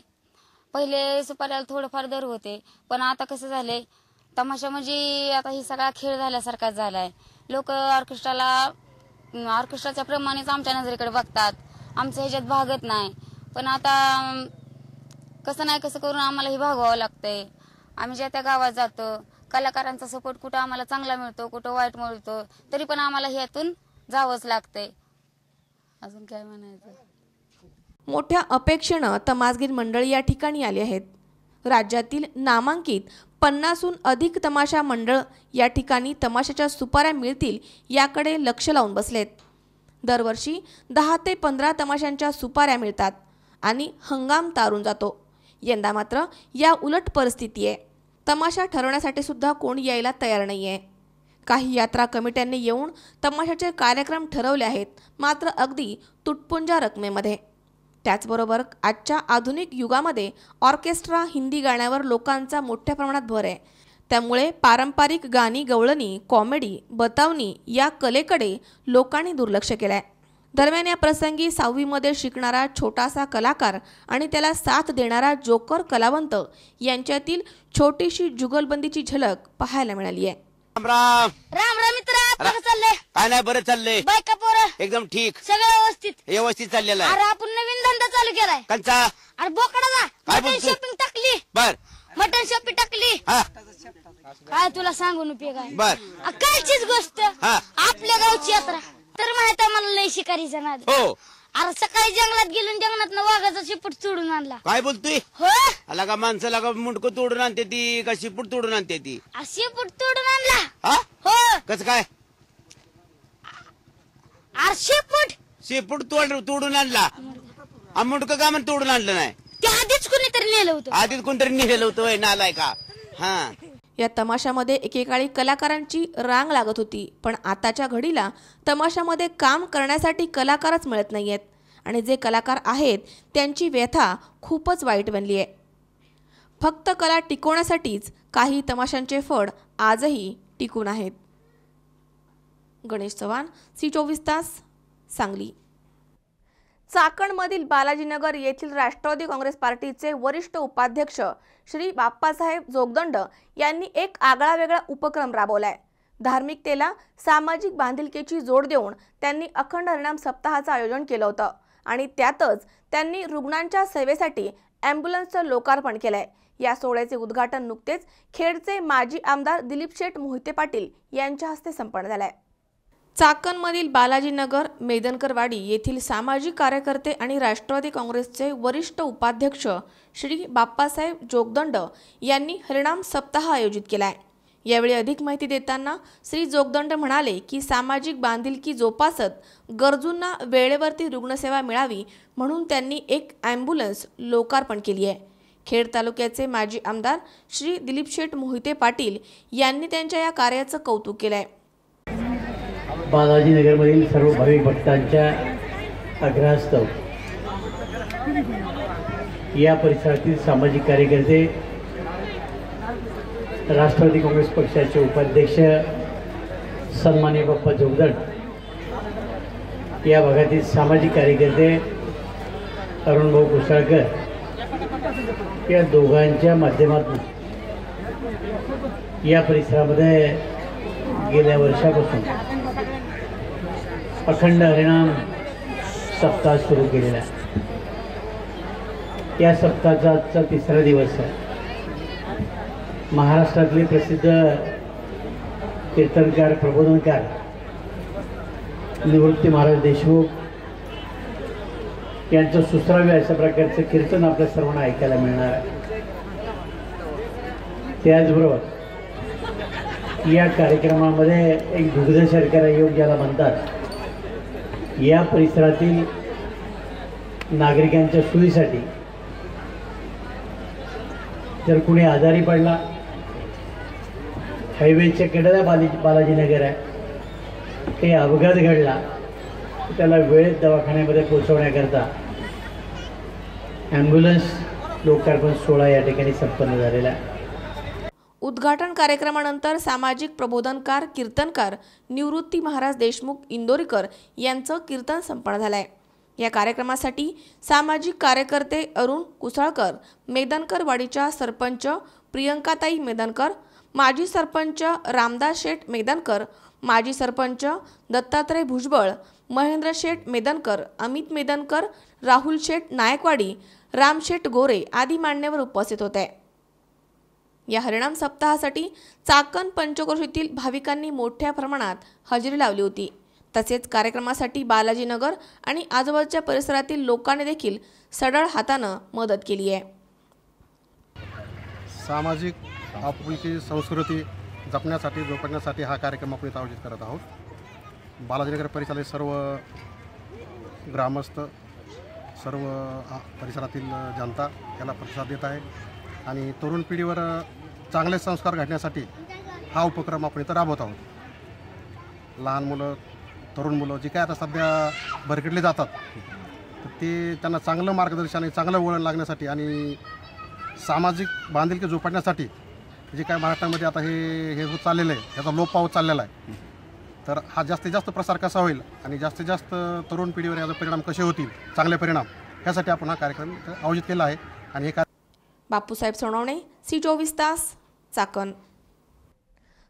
पहिले सुपाऱ्याला थोडंफार दर होते, पण आता कसं झाले तमाशा म्हणजे आता ही सगळा खेळ झाल्यासारखाच झालाय. लोक ऑर्केस्ट्राच्या प्रमाणेच आमच्या नजरेकडे बघतात, आमचं ह्याच्यात भागत नाही. पण आता कसं नाही कसं करून आम्हाला हे भागवावं लागतंय. आम्ही ज्या त्या गावात जातो, कलाकारांचा सपोर्ट कुठं आम्हाला चांगला मिळतो, कुठं वाईट मिळतो, तरी पण आम्हाला ह्यातून जावंच लागतंय. अजून काय म्हणायचं. मोठ्या अपेक्षेनं तमासगीर मंडळी या ठिकाणी आली आहेत. राज्यातील नामांकित 50हून अधिक तमाशा मंडळ या ठिकाणी तमाशाच्या सुपाऱ्या मिळतील याकडे लक्ष लावून बसलेत. दरवर्षी 10 ते 15 तमाशांच्या सुपाऱ्या मिळतात आणि हंगाम तारून जातो. यंदा मात्र या उलट परिस्थिती आहे. तमाशा ठरवण्यासाठी सुद्धा कोणी यायला तयार नाही आहे. काही यात्रा कमिट्यांनी येऊन तमाशाचे कार्यक्रम ठरवले आहेत, मात्र अगदी तुटपुंजा रकमेमध्ये. त्याचबरोबर आजच्या आधुनिक युगामध्ये ऑर्केस्ट्रा हिंदी गाण्यावर लोकांचा मोठ्या प्रमाणात भर आहे. त्यामुळे पारंपरिक गाणी, गवळणी, कॉमेडी, बतावणी या कलेकडे लोकांनी दुर्लक्ष केलं आहे. दरम्यान या प्रसंगी 6वीमध्ये शिकणारा छोटासा कलाकार आणि त्याला साथ देणारा जोकर कलावंत यांच्यातील छोटीशी जुगलबंदीची झलक पाहायला मिळाली आहे. राम राम राम राम मित्र, कसं चाललंय? काय नाही, बरं चाललंय. बायका पोरं एकदम ठीक, सगळं व्यवस्थित चाललेलं अरे आहे. आपण नवीन धंदा चालू केलाय. कंचा अरे बोकडाचा काय मटन बोलतो? शॉपिंग टाकली. बर मटन शॉपिंग टाकली. हा काय तुला सांगून उपयोग आहे? बर कालचीच गोष्ट, हा. आपल्या गावची यात्रा. तर माहित आहे मला लय शिकारीचा नाद. हो. अरे सकाळी जंगलात गेलो, जंगलात वाघाचा शिपूट चोडून आणला. काय बोलतोय? हो, आला का माणसाला का मुंडकं तोडून आणते ती का शिपूट तोडून आणते ती? शिपूट तोडून आणला. हा हो, कसं काय? अरे शेपूट तोडून आणला. मुंडकं का म्हणून तोडून आणलं नाही? ते आधीच कोणीतरी नेलं होतं. आधीच कोणतरी नेलेलं होतं नालाय का? हा. या तमाशामध्ये एकेकाळी कलाकारांची रांग लागत होती, पण आताच्या घडीला तमाशामध्ये काम करण्यासाठी कलाकारच मिळत नाहीयेत आणि जे कलाकार आहेत त्यांची व्यथा खूपच वाईट बनली आहे. फक्त कला टिकवण्यासाठीच काही तमाशांचे फड आजही टिकून आहेत. गणेश चव्हाण, C24 तास, सांगली. चाकणमधील बालाजीनगर येथील राष्ट्रवादी काँग्रेस पार्टीचे वरिष्ठ उपाध्यक्ष श्री बाप्पासाहेब जोगदंड यांनी एक आगळावेगळा उपक्रम राबवलाय. धार्मिकतेला सामाजिक बांधिलकीची जोड देऊन त्यांनी अखंड हरिनाम सप्ताहाचं आयोजन केलं होतं आणि त्यातच त्यांनी रुग्णांच्या सेवेसाठी ॲम्ब्युलन्सचं लोकार्पण केलंय. या सोहळ्याचे उद्घाटन नुकतेच खेडचे माजी आमदार दिलीप शेठ मोहिते पाटील यांच्या हस्ते संपन्न झालंय. चाकणमधील बालाजीनगर मेदनकरवाडी येथील सामाजिक कार्यकर्ते आणि राष्ट्रवादी काँग्रेसचे वरिष्ठ उपाध्यक्ष श्री बाप्पासाहेब जोगदंड यांनी हरिनाम सप्ताह आयोजित केलाय. यावेळी अधिक माहिती देताना श्री जोगदंड म्हणाले की सामाजिक बांधिलकी जोपासत गरजूंना वेळेवरती रुग्णसेवा मिळावी म्हणून त्यांनी एक ॲम्ब्युलन्स लोकार्पण केली आहे. खेड तालुक्याचे माजी आमदार श्री दिलीप शेठ मोहिते पाटील यांनी त्यांच्या या कार्याचं कौतुक केलं आहे. बालाजीनगरमधील सर्व भाविक भक्तांच्या आग्रहास्तव या परिसरातील सामाजिक कार्यकर्ते, राष्ट्रवादी काँग्रेस पक्षाचे उपाध्यक्ष सन्माननीय बाप्पा जोगदंड, या भागातील सामाजिक कार्यकर्ते अरुणभाऊ कुसाळकर या दोघांच्या माध्यमातून या परिसरामध्ये गेल्या वर्षापासून अखंड हरिनाम सप्ताह सुरू केलेला आहे. या सप्ताहाचा आजचा 3रा दिवस आहे. महाराष्ट्रातले प्रसिद्ध कीर्तनकार, प्रबोधनकार निवृत्ती महाराज देशमुख यांचं सुश्राव्य अशा प्रकारचं कीर्तन आपल्या सर्वांना ऐकायला मिळणार आहे. त्याचबरोबर या कार्यक्रमामध्ये एक दुग्ध शर्करा योग ज्याला म्हणतात, या परिसरातील नागरिकांच्या सोयीसाठी जर कुणी आजारी पडला, हायवेच्या कडेला बालाजीनगर आहे, काही अपघात घडला, त्याला वेळेत दवाखान्यामध्ये पोहोचवण्याकरता ॲम्ब्युलन्स लोकार्पण सोहळा या ठिकाणी संपन्न झालेला आहे. उद्घाटन कार्यक्रमानंतर सामाजिक प्रबोधनकार कीर्तनकार निवृत्ती महाराज देशमुख इंदोरीकर यांचं कीर्तन संपन्न झालंय. या कार्यक्रमासाठी सामाजिक कार्यकर्ते अरुण कुसळकर, मेदनकर वाडीच्या सरपंच प्रियंकाताई मेदनकर, माजी सरपंच रामदास शेठ मेदनकर, माजी सरपंच दत्तात्रय भुजबळ, महेंद्र शेठ मेदनकर, अमित मेदनकर, राहुल शेठ नायकवाडी, राम शेठ गोरे आदी मान्यवर उपस्थित होते. या हरिनाम सप्ताहासाठी चाकण पंचक्रोशीतील भाविकांनी मोठ्या प्रमाणात हजेरी लावली होती. तसेच कार्यक्रमासाठी बालाजीनगर आणि आजूबाजूच्या परिसरातील लोकांनी देखील सढळ हातानं मदत केली आहे. सामाजिक आपुलकी संस्कृती जपण्यासाठी जोपासण्यासाठी हा कार्यक्रम आपण आयोजित करत आहोत. बालाजीनगर परिसरातील सर्व ग्रामस्थ, सर्व परिसरातील जनता याला प्रतिसाद देत आहे आणि तरुण पिढीवर चांगले संस्कार घडण्यासाठी हा उपक्रम आपण इथं राबवत आहोत. लहान मुलं, तरुण मुलं जी काय आता सध्या भरकटले जातात, तर ते त्यांना चांगलं मार्गदर्शन आणि चांगलं वळण लागण्यासाठी आणि सामाजिक बांधिलकी जोपासण्यासाठी जे काय महाराष्ट्रामध्ये आता हे होत चाललेलं आहे, याचा लोप पावत चाललेला आहे, तर हा जास्तीत जास्त प्रसार कसा होईल आणि जास्तीत जास्त तरुण पिढीवर याचा परिणाम कसे होतील, चांगले परिणाम, यासाठी आपण हा कार्यक्रम आयोजित केला आहे. आणि हे बापूसाहेब सोनवणे, C24 तास, चाकण.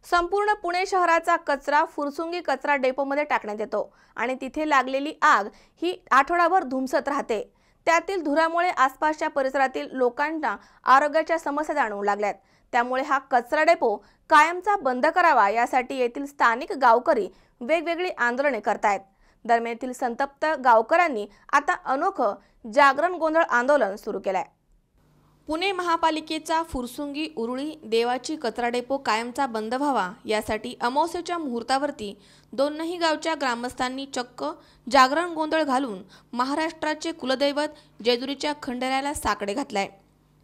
संपूर्ण पुणे शहराचा कचरा फुरसुंगी कचरा डेपोमध्ये टाकण्यात येतो आणि तिथे लागलेली आग ही आठवडाभर धुमसत राहते. त्यातील धुरामुळे आसपासच्या परिसरातील लोकांना आरोग्याच्या समस्या जाणवू लागल्यात. त्यामुळे हा कचरा डेपो कायमचा बंद करावा यासाठी येथील स्थानिक गावकरी वेगवेगळी आंदोलने करतायत. दरम्यान येथील संतप्त गावकऱ्यांनी आता अनोखं जागरण गोंधळ आंदोलन सुरू केलंय. पुणे महापालिकेचा फुरसुंगी उरुळी देवाची कचरा डेपो कायमचा बंद व्हावा यासाठी अमावस्येच्या मुहूर्तावरती दोनही गावच्या ग्रामस्थांनी चक्क जागरण गोंधळ घालून महाराष्ट्राचे कुलदैवत जेजुरीच्या खंडेरायाला साकडे घातलाय.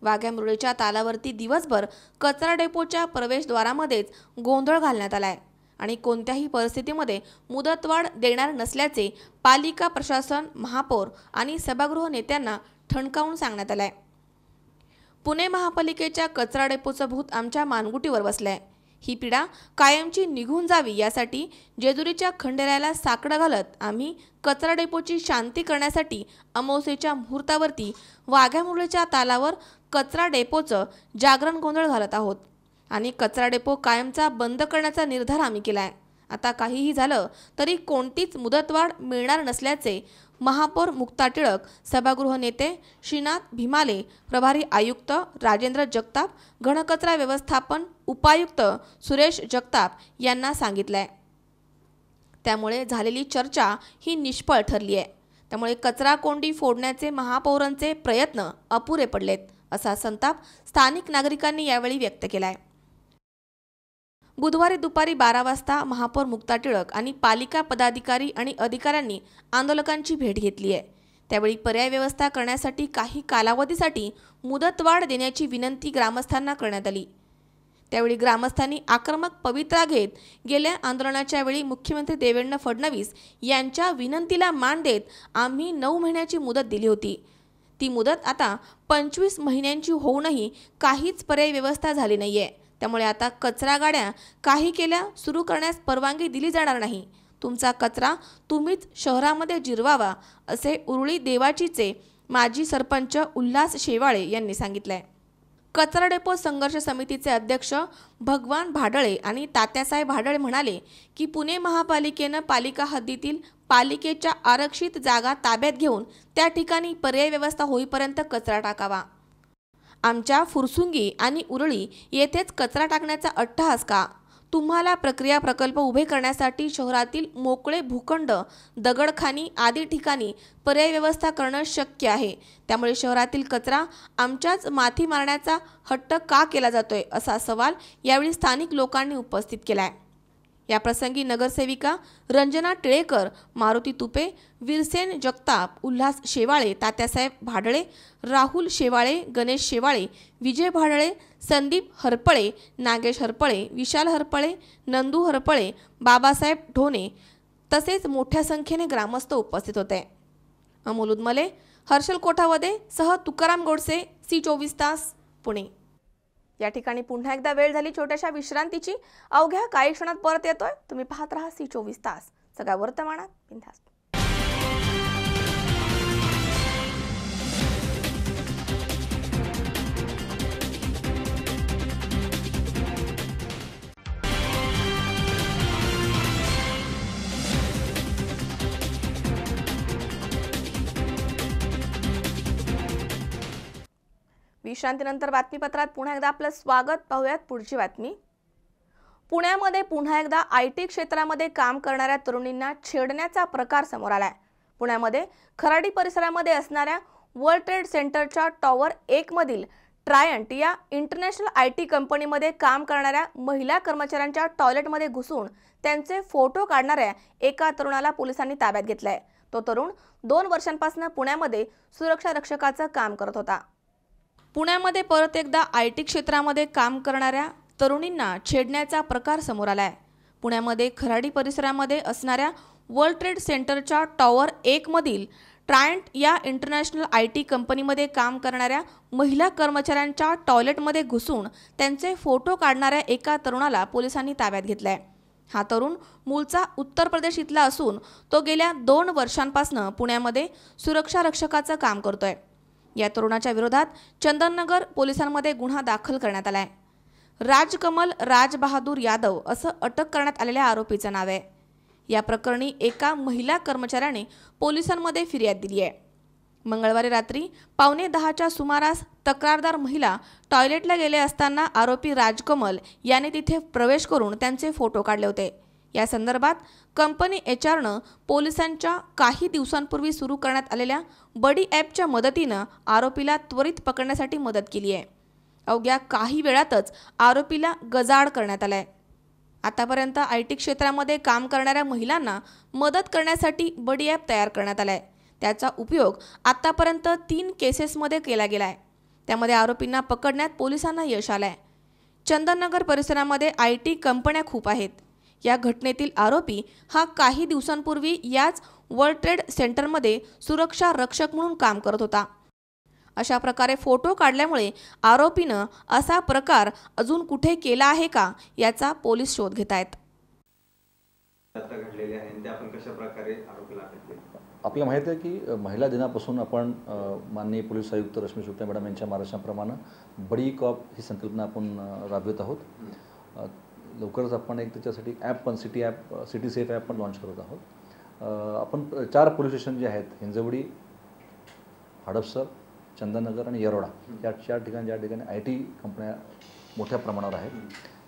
वाघ्या मुरळीच्या तालावरती दिवसभर कचरा डेपोच्या प्रवेशद्वारामध्येच गोंधळ घालण्यात आलाय आणि कोणत्याही परिस्थितीमध्ये मुदतवाढ देणार नसल्याचे पालिका प्रशासन, महापौर आणि सभागृह नेत्यांना ठणकावून सांगण्यात आलंय. पुणे महापालिकेच्या कचरा डेपोचं भूत आमच्या मानगुटीवर बसलंय. ही पीडा कायमची निघून जावी यासाठी जेजुरीच्या खंडेरायाला साकडं घालत आम्ही कचरा डेपोची शांती करण्यासाठी अमावस्येच्या मुहूर्तावरती वाघ्या मुरळीच्या तालावर कचरा डेपोचं जागरण गोंधळ घालत आहोत आणि कचरा डेपो कायमचा बंद करण्याचा निर्धार आम्ही केलाय. आता काहीही झालं तरी कोणतीच मुदतवाढ मिळणार नसल्याचे महापौर मुक्ता टिळक, सभागृह नेते श्रीनाथ भीमाले, प्रभारी आयुक्त राजेंद्र जगताप, घनकचरा व्यवस्थापन उपायुक्त सुरेश जगताप यांना सांगितलंय. त्यामुळे झालेली चर्चा ही निष्फळ ठरली आहे. त्यामुळे कचरा कोंडी फोडण्याचे महापौरांचे प्रयत्न अपुरे पडलेत असा संताप स्थानिक नागरिकांनी यावेळी व्यक्त केलाय. बुधवारी दुपारी 12 वाजता महापौर मुक्ता टिळक आणि पालिका पदाधिकारी आणि अधिकाऱ्यांनी आंदोलकांची भेट घेतली आहे. त्यावेळी पर्याय व्यवस्था करण्यासाठी काही कालावधीसाठी मुदतवाढ देण्याची विनंती ग्रामस्थांना करण्यात आली. त्यावेळी ग्रामस्थांनी आक्रमक पवित्रा घेत गेल्या आंदोलनाच्या वेळी मुख्यमंत्री देवेंद्र फडणवीस यांच्या विनंतीला मान देत आम्ही 9 महिन्याची मुदत दिली होती. ती मुदत आता 25 महिन्यांची होऊनही काहीच पर्याय व्यवस्था झाली नाहीये. त्यामुळे आता कचरा गाड्या काही केल्या सुरू करण्यास परवानगी दिली जाणार नाही. तुमचा कचरा तुम्हीच शहरामध्ये जिरवावा असे उरुळी देवाचीचे माजी सरपंच उल्हास शेवाळे यांनी सांगितलंय. कचरा डेपो संघर्ष समितीचे अध्यक्ष भगवान भाडळे आणि तात्यासाहेब भाडळे म्हणाले की पुणे महापालिकेनं पालिका हद्दीतील पालिकेच्या आरक्षित जागा ताब्यात घेऊन त्या ठिकाणी पर्याय व्यवस्था होईपर्यंत कचरा टाकावा. आमच्या फुरसुंगी आणि उरुळी येथेच कचरा टाकण्याचा अट्टहास का? तुम्हाला प्रक्रिया प्रकल्प उभे करण्यासाठी शहरातील मोकळे भूखंड, दगडखाणी आदी ठिकाणी पर्याय व्यवस्था करणं शक्य आहे. त्यामुळे शहरातील कचरा आमच्याच माथी मारण्याचा हट्ट का केला जातोय असा सवाल यावेळी स्थानिक लोकांनी उपस्थित केलाय. या प्रसंगी नगरसेविका रंजना टिळेकर, मारुती तुपे, वीरसेन जगताप, उल्हास शेवाळे, तात्यासाहेब भाडळे, राहुल शेवाळे, गणेश शेवाळे, विजय भाडळे, संदीप हरपळे, नागेश हरपळे, विशाल हरपळे, नंदू हरपळे, बाबासाहेब ढोणे तसेच मोठ्या संख्येने ग्रामस्थ उपस्थित होते. अमोल उदमले, हर्षल कोठावदे सह तुकाराम गोडसे, C24 तास, पुणे. या ठिकाणी पुन्हा एकदा वेळ झाली छोट्याशा विश्रांतीची. अवघ्या काही क्षणात परत येतोय. तुम्ही पाहत राहा C24 तास, सगळ्या वर्तमानात बिनधास्त. विश्रांतीनंतर बातमीपत्रात पुन्हा एकदा आपलं स्वागत. पाहूयात पुढची बातमी. पुण्यामध्ये पुन्हा एकदा IT क्षेत्रामध्ये काम करणाऱ्या तरुणींना छेडण्याचा प्रकार समोर आलाय. पुण्यामध्ये खराडी परिसरामध्ये असणाऱ्या वर्ल्ड ट्रेड सेंटरच्या टॉवर 1 मधील ट्रायंट या इंटरनॅशनल IT कंपनीमध्ये काम करणाऱ्या महिला कर्मचाऱ्यांच्या टॉयलेटमध्ये घुसून त्यांचे फोटो काढणाऱ्या एका तरुणाला पोलिसांनी ताब्यात घेतलाय. तो तरुण 2 वर्षांपासून पुण्यामध्ये सुरक्षा रक्षकाचं काम करत होता. पुण्यामध्ये परत एकदा IT क्षेत्रामध्ये काम करणाऱ्या तरुणींना छेडण्याचा प्रकार समोर आलाय. पुण्यामध्ये खराडी परिसरामध्ये असणाऱ्या वर्ल्ड ट्रेड सेंटरच्या टॉवर 1 मधील ट्रायंट या इंटरनॅशनल IT कंपनीमध्ये काम करणाऱ्या महिला कर्मचाऱ्यांच्या टॉयलेटमध्ये घुसून त्यांचे फोटो काढणाऱ्या एका तरुणाला पोलिसांनी ताब्यात घेतलाय. हा तरुण मूळचा उत्तर प्रदेश इथला असून तो गेल्या 2 वर्षांपासून पुण्यामध्ये सुरक्षा रक्षकाचं काम करतोय. या तरुणाच्या विरोधात चंदननगर पोलिसांमध्ये गुन्हा दाखल करण्यात आलाय. राजकमल राजबहादूर यादव असं अटक करण्यात आलेल्या आरोपीचं नाव आहे. या प्रकरणी एका महिला कर्मचाऱ्याने पोलिसांमध्ये फिर्याद दिली आहे. मंगळवारी रात्री 9:15च्या सुमारास तक्रारदार महिला टॉयलेटला गेले असताना आरोपी राजकमल याने तिथे प्रवेश करून त्यांचे फोटो काढले होते. या संदर्भात कंपनी HRनं पोलिसांच्या काही दिवसांपूर्वी सुरू करण्यात आलेल्या बडी ॲपच्या मदतीनं आरोपीला त्वरित पकडण्यासाठी मदत केली आहे. अवघ्या काही वेळातच आरोपीला गजाआड करण्यात आलाय. आतापर्यंत IT क्षेत्रामध्ये काम करणाऱ्या महिलांना मदत करण्यासाठी बडी ॲप तयार करण्यात आलाय. त्याचा उपयोग आतापर्यंत 3 केसेसमध्ये केला गेलाय. त्यामध्ये आरोपींना पकडण्यात पोलिसांना यश आलंय. चंदननगर परिसरामध्ये IT कंपन्या खूप आहेत. या घटनेतील आरोपी हा काही दिवसांपूर्वी याच वर्ल्ड ट्रेड सेंटरमध्ये सुरक्षा रक्षक म्हणून काम करत होता. अशा प्रकारे फोटो काढल्यामुळे आरोपीनं असा प्रकार अजून कुठे केला आहे का याचा पोलीस शोध घेत आहेत. आपल्याला माहिती आहे की महिला दिनापासून आपण माननीय पोलीस आयुक्त रश्मी शुक्ला मॅडम यांच्या मार्गदर्शनाप्रमाणे बडी कॉप ही संकल्पना आपण राबवित आहोत. लवकरच आपण एक त्याच्यासाठी ॲप पण सिटी सेफ ॲप पण लॉन्च करत आहोत. आपण 4 पोलीस स्टेशन जे आहेत, हिंजवडी, हडपसर, चंदननगर आणि येरोडा या 4 ठिकाणी ज्या ठिकाणी IT कंपन्या मोठ्या प्रमाणावर आहेत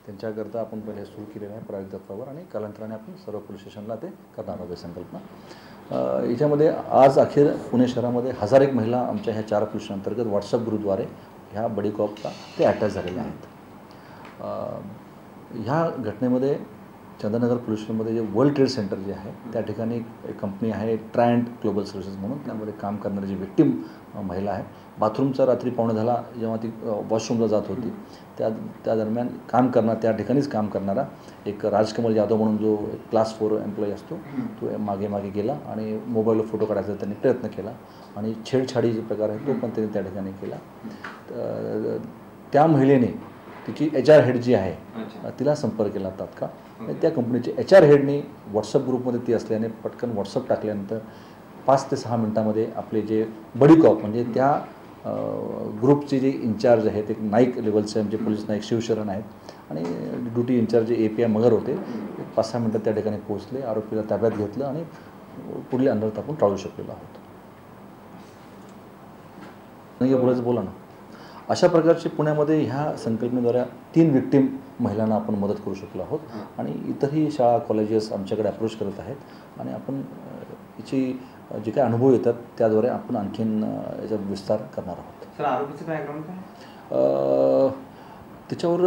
त्यांच्याकरता आपण पहिले सुरू केलेलं आहे प्रायोगिक तत्वावर आणि कालांतराने आपण सर्व पोलीस स्टेशनला ते करणार आहोत संकल्पना. याच्यामध्ये आज अखेर पुणे शहरामध्ये 1001 महिला आमच्या ह्या 4 पोलीस स्टेशनअंतर्गत व्हॉट्सअप ग्रुपद्वारे ह्या बडी कॉपला ते अटॅच झालेले आहेत. ह्या घटनेमध्ये चंदननगर पोलीस स्टेशनमध्ये जे वर्ल्ड ट्रेड सेंटर जे आहे त्या ठिकाणी एक कंपनी आहे ट्रायंट ग्लोबल सर्व्हिसेस म्हणून. त्यामध्ये काम करणारी जी विक्टिम महिला आहे, बाथरूमचा रात्री 9:45 जेव्हा ती वॉशरूमला जात होती त्या दरम्यान त्या ठिकाणीच काम करणारा एक राजकमल यादव म्हणून जो क्लास 4 एम्प्लॉई असतो तो मागे गेला आणि मोबाईलवर फोटो काढायचा त्यांनी प्रयत्न केला आणि छेडछाडी जो प्रकार आहे तो पण त्यांनी त्या ठिकाणी केला. त्या महिलेने तिची HR हेड जी आहे तिला संपर्क केला तात्काळ. त्या कंपनीचे HR हेडने व्हॉट्सअप ग्रुपमध्ये ती असल्याने पटकन व्हॉट्सअप टाकल्यानंतर 5 ते 6 मिनिटांमध्ये आपले जे बडी कॉप म्हणजे त्या ग्रुपचे जे इन्चार्ज आहेत, एक नाईक लेवलचे आमचे पोलीस नाईक शिवशरण आहेत आणि ड्युटी इन्चार्ज जे API मगर होते, 5-6 मिनिटात त्या ठिकाणी पोहोचले, आरोपीला ताब्यात घेतलं आणि पुढील अनर्थ आपण टाळू शकलेलो आहोत. नाही बोलायचं बोला ना. अशा प्रकारची पुण्यामध्ये ह्या संकल्पनेद्वारे 3 विक्टीम महिलांना आपण मदत करू शकलो आहोत आणि इतरही शाळा कॉलेजेस आमच्याकडे अप्रोच करत आहेत आणि आपण याची जे काही अनुभव येतात त्याद्वारे आपण आणखीन याचा विस्तार करणार आहोत. सर, आरोपीचं बॅकग्राऊंड काय? त्याच्यावर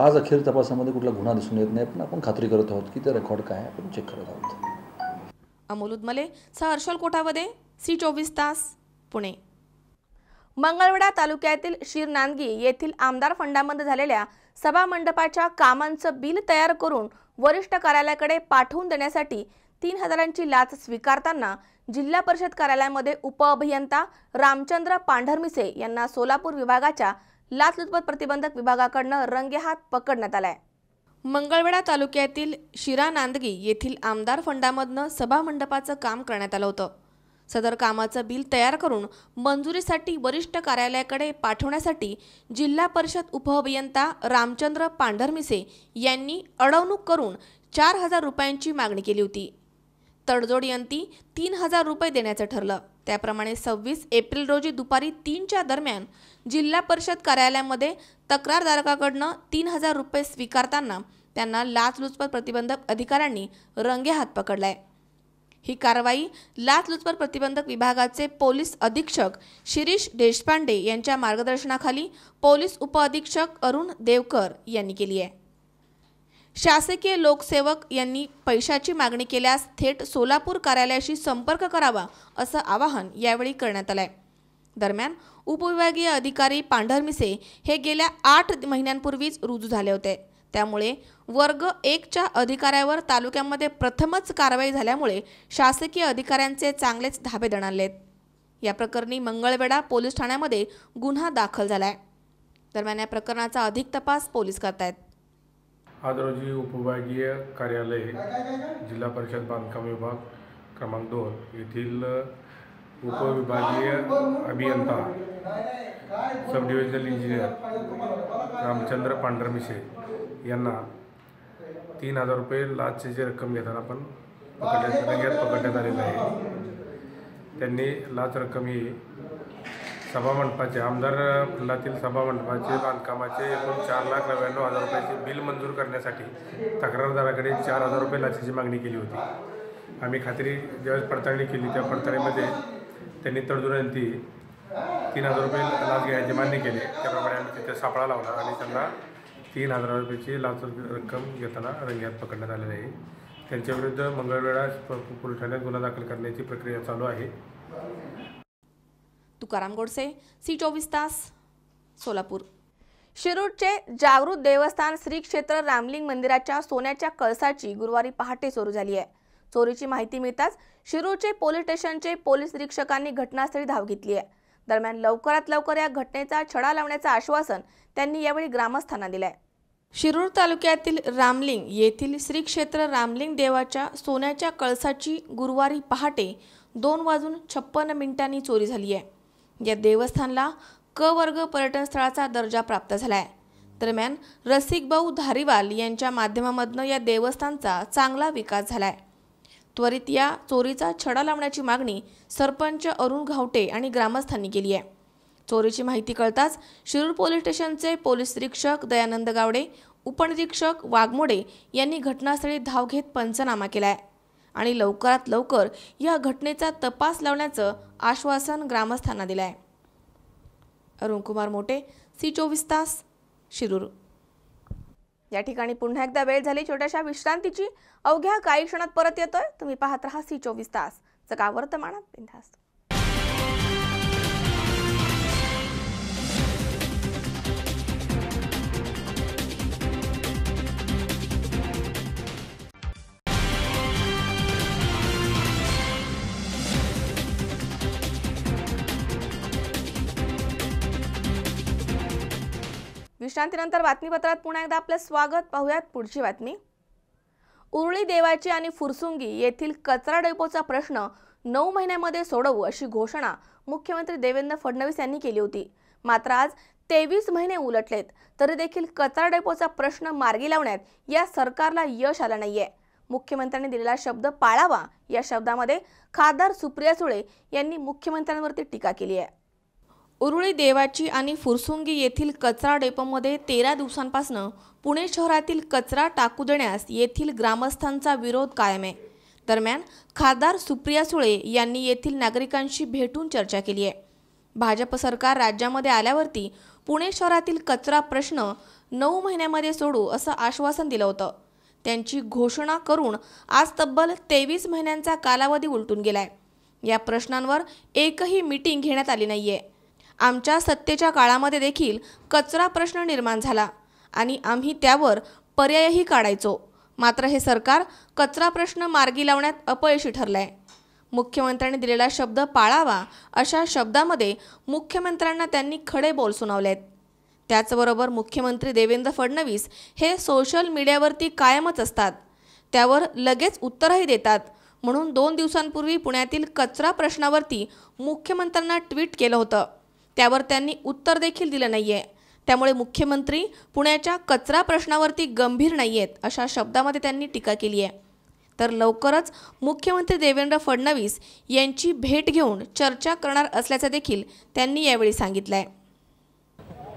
आज अखेर तपासामध्ये कुठला गुन्हा दिसून येत नाही, पण आपण खात्री करत आहोत की ते रेकॉर्ड काय आपण चेक करत आहोत. अमोल उदमले सह हर्षल कोठावदे, C24 तास, पुणे. मंगळवेढा तालुक्यातील शिरनांदगी येथील आमदार फंडामध्ये झालेल्या सभा मंडपाच्या कामांचं बिल तयार करून वरिष्ठ कार्यालयाकडे पाठवून देण्यासाठी 3,000ची लाच स्वीकारताना जिल्हा परिषद कार्यालयामध्ये उपअभियंता रामचंद्र पांढरमिसे यांना सोलापूर विभागाच्या लाचलुचपत प्रतिबंधक विभागाकडून रंगेहात पकडण्यात आलाय. मंगळवेढा तालुक्यातील शिरानांदगी येथील आमदार फंडामधनं सभा मंडपाचं काम करण्यात आलं होतं. सदर कामाचं बिल तयार करून मंजुरीसाठी वरिष्ठ कार्यालयाकडे पाठवण्यासाठी जिल्हा परिषद उपअभियंता रामचंद्र पांढरमिसे यांनी अडवणूक करून 4,000 रुपयांची मागणी केली होती. तडजोडी अंती 3,000 रुपये देण्याचं ठरलं. त्याप्रमाणे 26 एप्रिल रोजी दुपारी 3च्या दरम्यान जिल्हा परिषद कार्यालयामध्ये तक्रारदाराकडनं 3,000 रुपये स्वीकारताना त्यांना लाचलुचपत प्रतिबंधक अधिकाऱ्यांनी रंगेहात पकडलाय. ही कारवाई लाचलुचपत प्रतिबंधक विभागाचे पोलीस अधीक्षक शिरीष देशपांडे यांच्या मार्गदर्शनाखाली पोलीस उपअधीक्षक अरुण देवकर यांनी केली आहे. शासकीय लोकसेवक यांनी पैशाची मागणी केल्यास थेट सोलापूर कार्यालयाशी संपर्क करावा असं आवाहन यावेळी करण्यात आलंय. दरम्यान उपविभागीय अधिकारी पांढरमिसे हे गेल्या 8 महिन्यांपूर्वीच रुजू झाले होते. त्यामुळे वर्ग 1च्या अधिकाऱ्यावर तालुक्यामध्ये प्रथमच कारवाई झाल्यामुळे शासकीय अधिकाऱ्यांचे चांगलेच धाबे दणाणलेत. या प्रकरणी मंगळवेढा पोलीस ठाण्यामध्ये गुन्हा दाखल झालाय. दरम्यान या प्रकरणाचा अधिक तपास पोलीस करतायत. आज रोजी उपविभागीय कार्यालय जिल्हा परिषद बांधकाम विभाग क्रमांक 2 येथील उपविभागीय अभियंता सब डिव्हिजनल इंजिनियर रामचंद्र पांढरमिसे यांना 3,000 रुपये लाचची रक्कम घेताना आपण पकडण्यात आलेलं आहे. त्यांनी लाच रक्कम ही सभामंडपाचे आमदार फंडातील सभामंडपाचे बांधकामाचे एकूण 4,99,000 रुपयाचे बिल मंजूर करण्यासाठी तक्रारदाराकडे 4,000 रुपये लाचेची मागणी केली होती. आम्ही खात्री ज्यावेळेस पडताळणी केली त्या पडताळणीमध्ये त्यांनी तडजोडी 3,000 रुपये लाच घ्यायचे मान्य केले. त्याप्रमाणे आम्ही तिथे सापळा लावला आणि त्यांना 3,000 रुपयाची लाच रक्कम घेताना रंगेहात पकडण्यात आलेले आहे. त्यांच्याविरुद्ध मंगळवेढा पोलीस ठाण्यात गुन्हा दाखल करण्याची प्रक्रिया चालू आहे. तुकाराम गोडसे, C24 तास, सोलापूर. शिरूरचे जागृत देवस्थान श्री क्षेत्र रामलिंग मंदिराच्या सोन्याच्या कळसाची गुरुवारी पहाटे चोरी झाली आहे. चोरीची माहिती मिळताच शिरूरचे पोलीस स्टेशनचे पोलीस निरीक्षकांनी घटनास्थळी धाव घेतली आहे. दरम्यान लवकरात लवकर या घटनेचा छडा लावण्याचं आश्वासन त्यांनी यावेळी ग्रामस्थांना दिलंय. शिरूर तालुक्यातील रामलिंग येथील श्री क्षेत्र रामलिंग देवाच्या सोन्याच्या कळसाची गुरुवारी पहाटे 2:56 चोरी झाली आहे. या देवस्थानला क वर्ग पर्यटन स्थळाचा दर्जा प्राप्त झालाय. दरम्यान रसिकभाऊ धारीवाल यांच्या माध्यमामधून या देवस्थानचा चांगला विकास झालाय. त्वरित या चोरीचा छडा लावण्याची मागणी सरपंच अरुण घावटे आणि ग्रामस्थांनी केली आहे. चोरीची माहिती कळताच शिरूर पोलीस स्टेशनचे पोलीस निरीक्षक दयानंद गावडे, उपनिरीक्षक वाघमोडे यांनी घटनास्थळी धाव घेत पंचनामा केलाय आणि लवकरात लवकर या घटनेचा तपास लावण्याचं आश्वासन ग्रामस्थांना दिलंय. अरुण कुमार मोटे, C24 तास, शिरूर. या ठिकाणी पुन्हा एकदा वेळ झाली छोट्याशा विश्रांतीची. अवघ्या काही क्षणात परत येतोय. तुम्ही पाहत रहा C24 तास. जगा वर्तमानात बिनधास्त. विश्रांतीनंतर बातमीपत्रात पुन्हा एकदा आपलं स्वागत. पाहूयात पुढची बातमी. उरुळी देवाची आणि फुरसुंगी येथील कचरा डेपोचा प्रश्न 9 महिन्यामध्ये सोडवू अशी घोषणा मुख्यमंत्री देवेंद्र फडणवीस यांनी केली होती. मात्र आज 23 महिने उलटलेत तरी देखील कचरा डेपोचा प्रश्न मार्गी लावण्यात या सरकारला यश आलं नाहीये. मुख्यमंत्र्यांनी दिलेला शब्द पाळावा या शब्दामध्ये खासदार सुप्रिया सुळे यांनी मुख्यमंत्र्यांवरती टीका केली आहे. उरुळी देवाची आणि फुरसुंगी येथील कचरा डेपोमध्ये 13 दिवसांपासून पुणे शहरातील कचरा टाकू देण्यास येथील ग्रामस्थांचा विरोध कायम आहे। दरम्यान खासदार सुप्रिया सुळे यांनी येथील नागरिकांशी भेटून चर्चा केली आहे। भाजप सरकार राज्यामध्ये आल्यावरती पुणे शहरातील कचरा प्रश्न 9 महिन्यामध्ये सोडू असं आश्वासन दिलं होतं। त्यांची घोषणा करून आज तब्बल 23 महिन्यांचा कालावधी उलटून गेलाय। या प्रश्नांवर एकही मीटिंग घेण्यात आली नाहीये। आमच्या सत्तेच्या काळामध्ये देखील कचरा प्रश्न निर्माण झाला आणि आम्ही त्यावर पर्यायही काढायचो, मात्र हे सरकार कचरा प्रश्न मार्गी लावण्यात अपयशी ठरलंय। मुख्यमंत्र्यांनी दिलेला शब्द पाळावा अशा शब्दामध्ये मुख्यमंत्र्यांना त्यांनी खडे बोल सुनावलेत। त्याचबरोबर मुख्यमंत्री देवेंद्र फडणवीस हे सोशल मीडियावरती कायमच असतात, त्यावर लगेच उत्तरही देतात। म्हणून 2 दिवसांपूर्वी पुण्यातील कचरा प्रश्नावरती मुख्यमंत्र्यांना ट्विट केलं होतं, त्यावर त्यांनी उत्तर देखील दिलं नाहीये। त्यामुळे मुख्यमंत्री पुण्याच्या कचरा प्रश्नावरती गंभीर नाहीयेत अशा शब्दामध्ये त्यांनी टीका केली आहे। तर लवकरच मुख्यमंत्री देवेंद्र फडणवीस यांची भेट घेऊन चर्चा करणार असल्याचं देखील त्यांनी यावेळी सांगितलंय।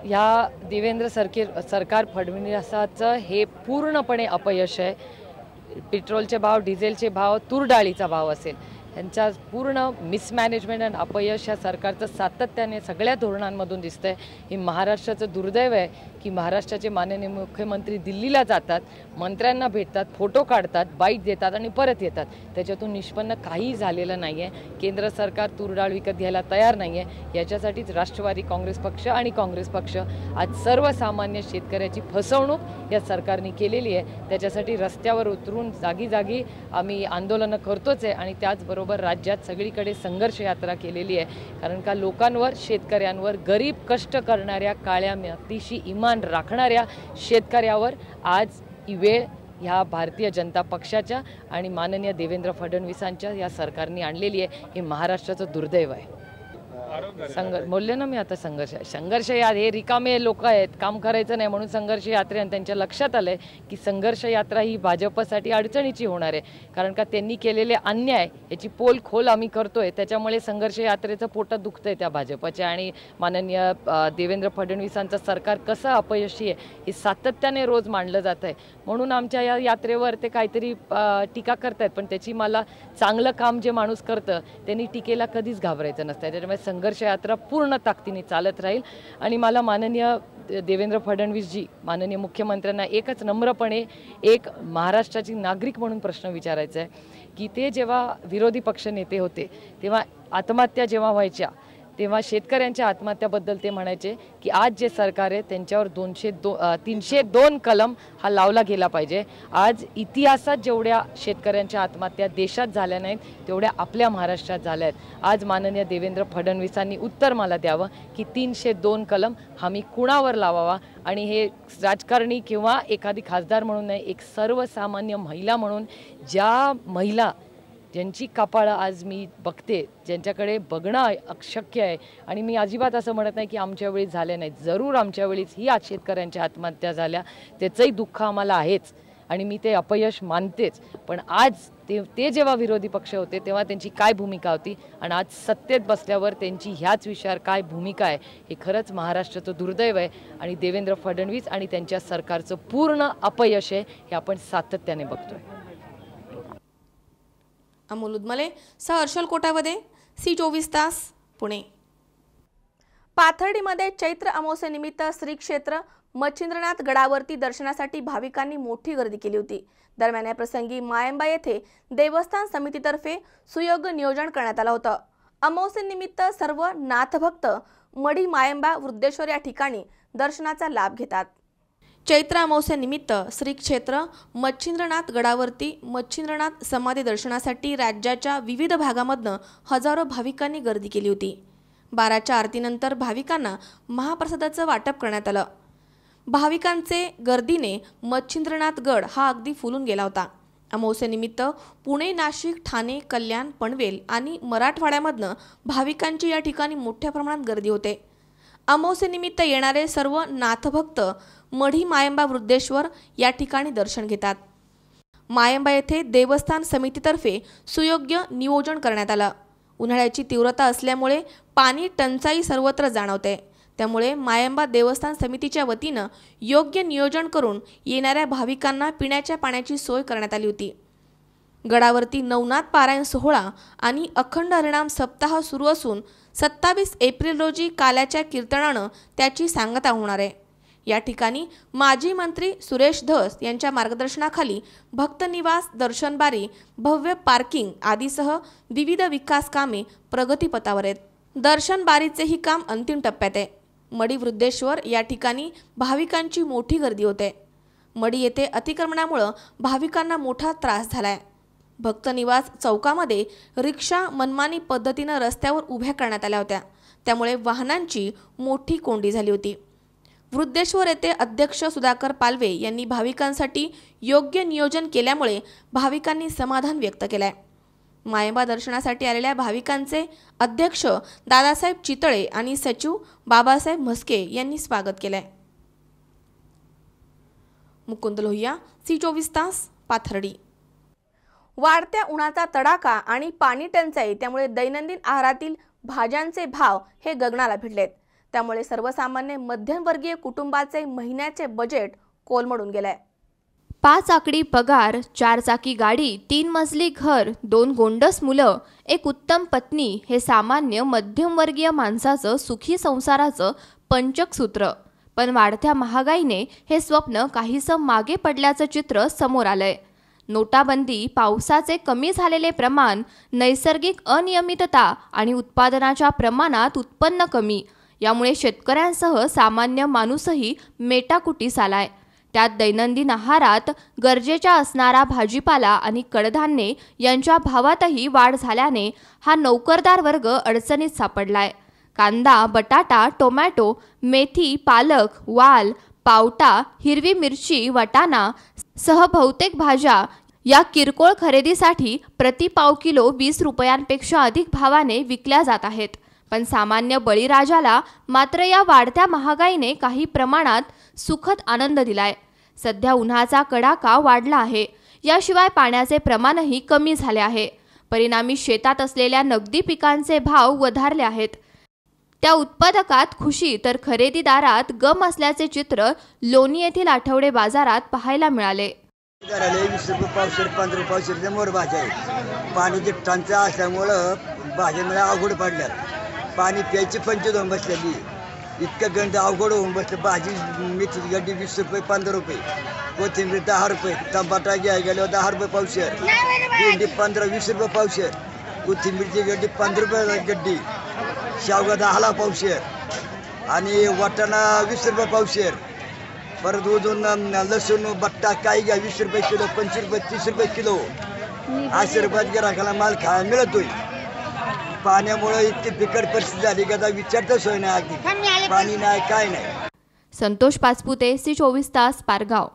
या देवेंद्र सरकार फडणवीसाचं हे पूर्णपणे अपयश आहे। पेट्रोलचे भाव, डिझेलचे भाव, तूर डाळीचा भाव असेल, यांच्या पूर्ण मिसमॅनेजमेंट आणि अपयश या सरकारचं सातत्याने सगळ्या धोरणांमधून दिसतंय। हे महाराष्ट्राचं दुर्दैव आहे की महाराष्ट्राचे माननीय मुख्यमंत्री दिल्लीला जातात, मंत्र्यांना भेटतात, फोटो काढतात, बाईट देतात आणि परत येतात, त्याच्यातून निष्पन्न काही झालेलं नाही आहे। केंद्र सरकार तूर डाळ विकत घ्यायला तयार नाही आहे। याच्यासाठीच राष्ट्रवादी काँग्रेस पक्ष आणि काँग्रेस पक्ष आज सर्वसामान्य शेतकऱ्याची फसवणूक या सरकारने केलेली आहे। त्याच्यासाठी रस्त्यावर उतरून जागी जागी आम्ही आंदोलनं करतोच आहे आणि त्याचबरोबर राज्यात सगळीकडे संघर्ष यात्रा केलेली आहे। कारण का लोकांवर, शेतकऱ्यांवर, गरीब कष्ट करणाऱ्या, काळ्या मातीशी इमान राखणाऱ्या शेतकऱ्यावर आज ही वेळ ह्या भारतीय जनता पक्षाच्या आणि माननीय देवेंद्र फडणवीसांच्या या सरकारने आणलेली आहे। हे महाराष्ट्राचं दुर्दैव आहे। बोलले ना मी आता संघर्ष हे रिकामे लोक आहेत, काम करायचं नाही म्हणून संघर्ष यात्रे, आणि त्यांच्या लक्षात आलंय की संघर्ष यात्रा ही भाजपसाठी अडचणीची होणार आहे। कारण का त्यांनी केलेले अन्याय याची पोलखोल आम्ही करतोय, त्याच्यामुळे संघर्ष यात्रेचं पोटात दुखतंय त्या भाजपच्या आणि माननीय देवेंद्र फडणवीसांचं सरकार कसं अपयशी आहे हे सातत्याने रोज मांडलं जात आहे। म्हणून आमच्या या यात्रेवर ते काहीतरी टीका करतायत, पण त्याची मला चांगलं काम जे माणूस करतं त्यांनी टीकेला कधीच घाबरायचं नसतं। त्याच्यामुळे संघर्ष यात्रा पूर्ण ताकदीने चालत राहील आणि मला माननीय देवेंद्र फडणवीसजी, माननीय मुख्यमंत्र्यांना एकच नम्रपणे एक महाराष्ट्राची नागरिक म्हणून प्रश्न विचारायचा आहे की ते जेव्हा विरोधी पक्ष नेते होते तेव्हा आत्महत्या जेव्हा व्हायच्या तेव्हा शेतकऱ्यांच्या आत्महत्याबद्दल ते म्हणायचे की आज जे सरकार आहे त्यांच्यावर 302 कलम हा लावला गेला पाहिजे। आज इतिहासात जेवढ्या शेतकऱ्यांच्या आत्महत्या देशात झाल्या नाहीत तेवढ्या आपल्या महाराष्ट्रात झाल्या आहेत। आज माननीय देवेंद्र फडणवीसांनी उत्तर मला द्यावं की 302 कलम हा मी कुणावर लावावा, आणि हे राजकारणी किंवा एखादी खासदार म्हणून नाही, एक सर्वसामान्य महिला म्हणून ज्या महिला ज्यांची कपाळं आज मी बघते, ज्यांच्याकडे बघणं अशक्य आहे, आणि मी अजिबात असं म्हणत नाही की आमच्या वेळी झाल्या नाहीत, जरूर आमच्या वेळीच ही आज शेतकऱ्यांच्या आत्महत्या झाल्या, त्याचंही दुःख आम्हाला आहेच आणि मी ते अपयश मानतेच। पण आज ते जेव्हा विरोधी पक्ष होते तेव्हा त्यांची काय भूमिका होती आणि आज सत्तेत बसल्यावर त्यांची ह्याच विषयावर काय भूमिका आहे हे खरंच महाराष्ट्राचं दुर्दैव आहे आणि देवेंद्र फडणवीस आणि त्यांच्या सरकारचं पूर्ण अपयश आहे हे आपण सातत्याने बघतोय। अमोल उदमले सह हर्षल कोटावदे, C24 तास, पुणे। पाथर्डीमध्ये चैत्र अमावस्येनिमित्त श्री क्षेत्र मच्छिंद्रनाथ गडावरती दर्शनासाठी भाविकांनी मोठी गर्दी केली होती। दरम्यान या प्रसंगी मायंबा येथे देवस्थान समितीतर्फे सुयोग्य नियोजन करण्यात आलं होतं। अमावस्येनिमित्त सर्व नाथभक्त मढी मायंबा वृद्धेश्वर या ठिकाणी दर्शनाचा लाभ घेतात। चैत्र अमावस्येनिमित्त श्री क्षेत्र मच्छिंद्रनाथ गडावरती मच्छिंद्रनाथ समाधी दर्शनासाठी राज्याच्या विविध भागांमधून हजारो भाविकांनी गर्दी केली होती। 12च्या आरतीनंतर भाविकांना महाप्रसादाचं वाटप करण्यात आलं। भाविकांचे गर्दीने मच्छिंद्रनाथ गड हा अगदी फुलून गेला होता। अमावस्येनिमित्त पुणे, नाशिक, ठाणे, कल्याण, पनवेल आणि मराठवाड्यामधून भाविकांची या ठिकाणी मोठ्या प्रमाणात गर्दी होते। अमावस्येनिमित्त येणारे सर्व नाथभक्त मढी मायंबा वृद्धेश्वर या ठिकाणी दर्शन घेतात। मायंबा येथे देवस्थान समितीतर्फे सुयोग्य नियोजन करण्यात आलं। उन्हाळ्याची तीव्रता असल्यामुळे पाणी टंचाई सर्वत्र जाणवते। त्यामुळे मायंबा देवस्थान समितीच्या वतीनं योग्य नियोजन करून येणाऱ्या भाविकांना पिण्याच्या पाण्याची सोय करण्यात आली होती। गडावरती नवनाथ पारायण सोहळा आणि अखंड हरिनाम सप्ताह सुरू असून 27 एप्रिल रोजी काल्याच्या कीर्तनानं त्याची सांगता होणार आहे। या ठिकाणी माजी मंत्री सुरेश धस यांच्या मार्गदर्शनाखाली भक्त निवास, दर्शनबारी, भव्य पार्किंग आदीसह विविध विकास कामे प्रगतीपथावर आहेत। दर्शनबारीचेही काम अंतिम टप्प्यात आहे। मडी वृद्धेश्वर या ठिकाणी भाविकांची मोठी गर्दी होते। मडी येथे अतिक्रमणामुळे भाविकांना मोठा त्रास झालाय। भक्त निवास चौकामध्ये रिक्षा मनमानी पद्धतीने रस्त्यावर उभ्या करण्यात आल्या होत्या, त्यामुळे वाहनांची मोठी कोंडी झाली होती। वृद्धेश्वर येथे अध्यक्ष सुधाकर पालवे यांनी भाविकांसाठी योग्य नियोजन केल्यामुळे भाविकांनी समाधान व्यक्त केले आहे। मायंबा दर्शनासाठी आलेल्या भाविकांचे अध्यक्ष दादासाहेब चितळे आणि सचिव बाबासाहेब म्हस्के यांनी स्वागत केले। मुकुंद लोहिया, C24 तास, पाथर्डी। वाढत्या उन्हाचा तडाखा आणि पाणी टंचाई त्यामुळे दैनंदिन आहारातील भाज्यांचे भाव हे गगनाला भिडलेत। त्यामुळे सर्वसामान्य मध्यमवर्गीय कुटुंबाचे महिन्याचे बजेट कोलमडून गेले। 5 आकडी पगार, 4 चाकी गाडी, 3 मजली घर, 2 गोंडस मुलं, एक उत्तम पत्नी हे सामान्य मध्यमवर्गीय माणसाचं सुखी संसाराचं पंचक सूत्र। पण वाढत्या महागाईने हे स्वप्न काहीसं मागे पडल्याचं चित्र समोर आलंय। नोटाबंदी, पावसाचे कमी झालेले प्रमाण, नैसर्गिक अनियमितता आणि उत्पादनाच्या प्रमाणात उत्पन्न कमी यामुळे शेतकऱ्यांसह सामान्य माणूसही मेटाकुटीस आलाय। त्यात दैनंदिन आहारात गरजेच्या असणारा भाजीपाला आणि कडधान्ये यांच्या भावातही वाढ झाल्याने हा नोकरदार वर्ग अडचणीत सापडलाय। कांदा, बटाटा, टोमॅटो, मेथी, पालक, वाल, पावटा, हिरवी मिरची, वाटाणा सह बहुतेक भाज्या या किरकोळ खरेदीसाठी प्रति पाव किलो 20 रुपयांपेक्षा अधिक भावाने विकल्या जात आहेत। पण सामान्य बळीराजाला मात्र या वाढत्या महागाईने काही प्रमाणात सुखद आनंद दिलाय। सध्या उन्हाचा कडाका वाढला आहे, याशिवाय पाण्याचे प्रमाणही कमी झाले आहे। परिणामी शेतात असलेल्या नगदी पिकांचे भाव वधारले आहेत। त्या उत्पादकात खुशी तर खरेदीदारात गम असल्याचे चित्र लोणी येथील आठवडे बाजारात पाहायला मिळाले। 20 रुपये पावशेर, 15 रुपये पावशेर मोर भाज्या आहे। पाण्याची टंचाई असल्यामुळं भाज्यांना अवघड पडल्यात। पाणी प्यायची पंचायत होऊन बसलेली, इतकं गंध अवघड होऊन बसलं। भाजी मेथीची गड्डी 20 रुपये, 15 रुपये, कोथिंबीर 10 रुपये, टमाटा घ्यायला गेल्यावर 10 रुपये पावशेर, भेंडी 15-20 रुपये पावशेर, कोथिंबीरची गड्डी 15 रुपये गड्डी, शेवगा 10ला पावशेर आणि वाटाणा 20 रुपये पावशेर। परत अजून लसूण, बट्टा काही घ्या 20 रुपये किलो, 25 रुपये, 30 रुपये किलो, 80 रुपयात गिराकाला माल खायला मिळतोय। पाण्यामुळे इतकी बिकट परिस्थिती झाली की आता विचारता सोय नाही, अगदी पाणी नाही, काय नाही। संतोष पाचपुते, C24 तास, पारगाव।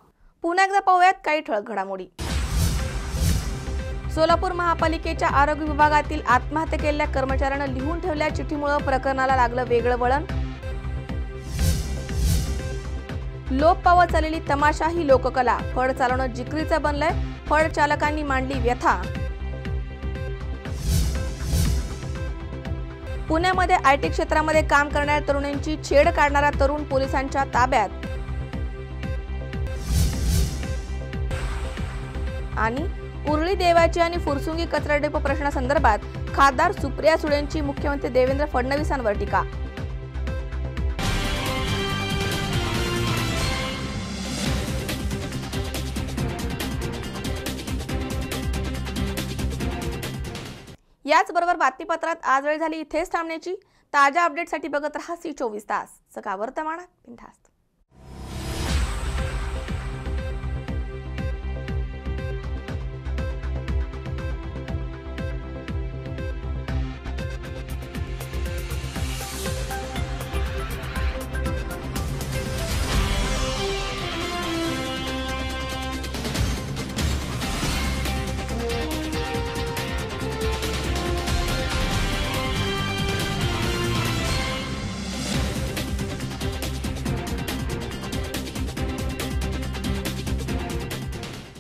पुन्हा एकदा पाहूयात काही ठळक घडामोडी। सोलापूर महापालिकेच्या आरोग्य विभागातील आत्महत्या केलेल्या कर्मचाऱ्यानं लिहून ठेवलेल्या चिठ्ठीमुळे प्रकरणाला लागलं वेगळं वळण। लोप पावत चाललेली तमाशा ही लोककला, फळ चालवणं जिकरीचं बनलंय, फळ चालकांनी मांडली व्यथा। पुण्यामध्ये IT क्षेत्रामध्ये काम करणाऱ्या तरुणांची छेड काढणारा तरुण पोलिसांच्या ताब्यात। आणि उरळी देवाची आणि फुरसुंगी कचरा डेपो प्रश्नासंदर्भात खासदार सुप्रिया सुळेंची मुख्यमंत्री देवेंद्र फडणवीसांवर टीका। याचबरोबर बातमीपत्रात आज वेळ झाली इथेच थांबण्याची। ताज्या अपडेटसाठी बघत रहा C24 तास, सकाळ वर्तमानात बिनधास्त।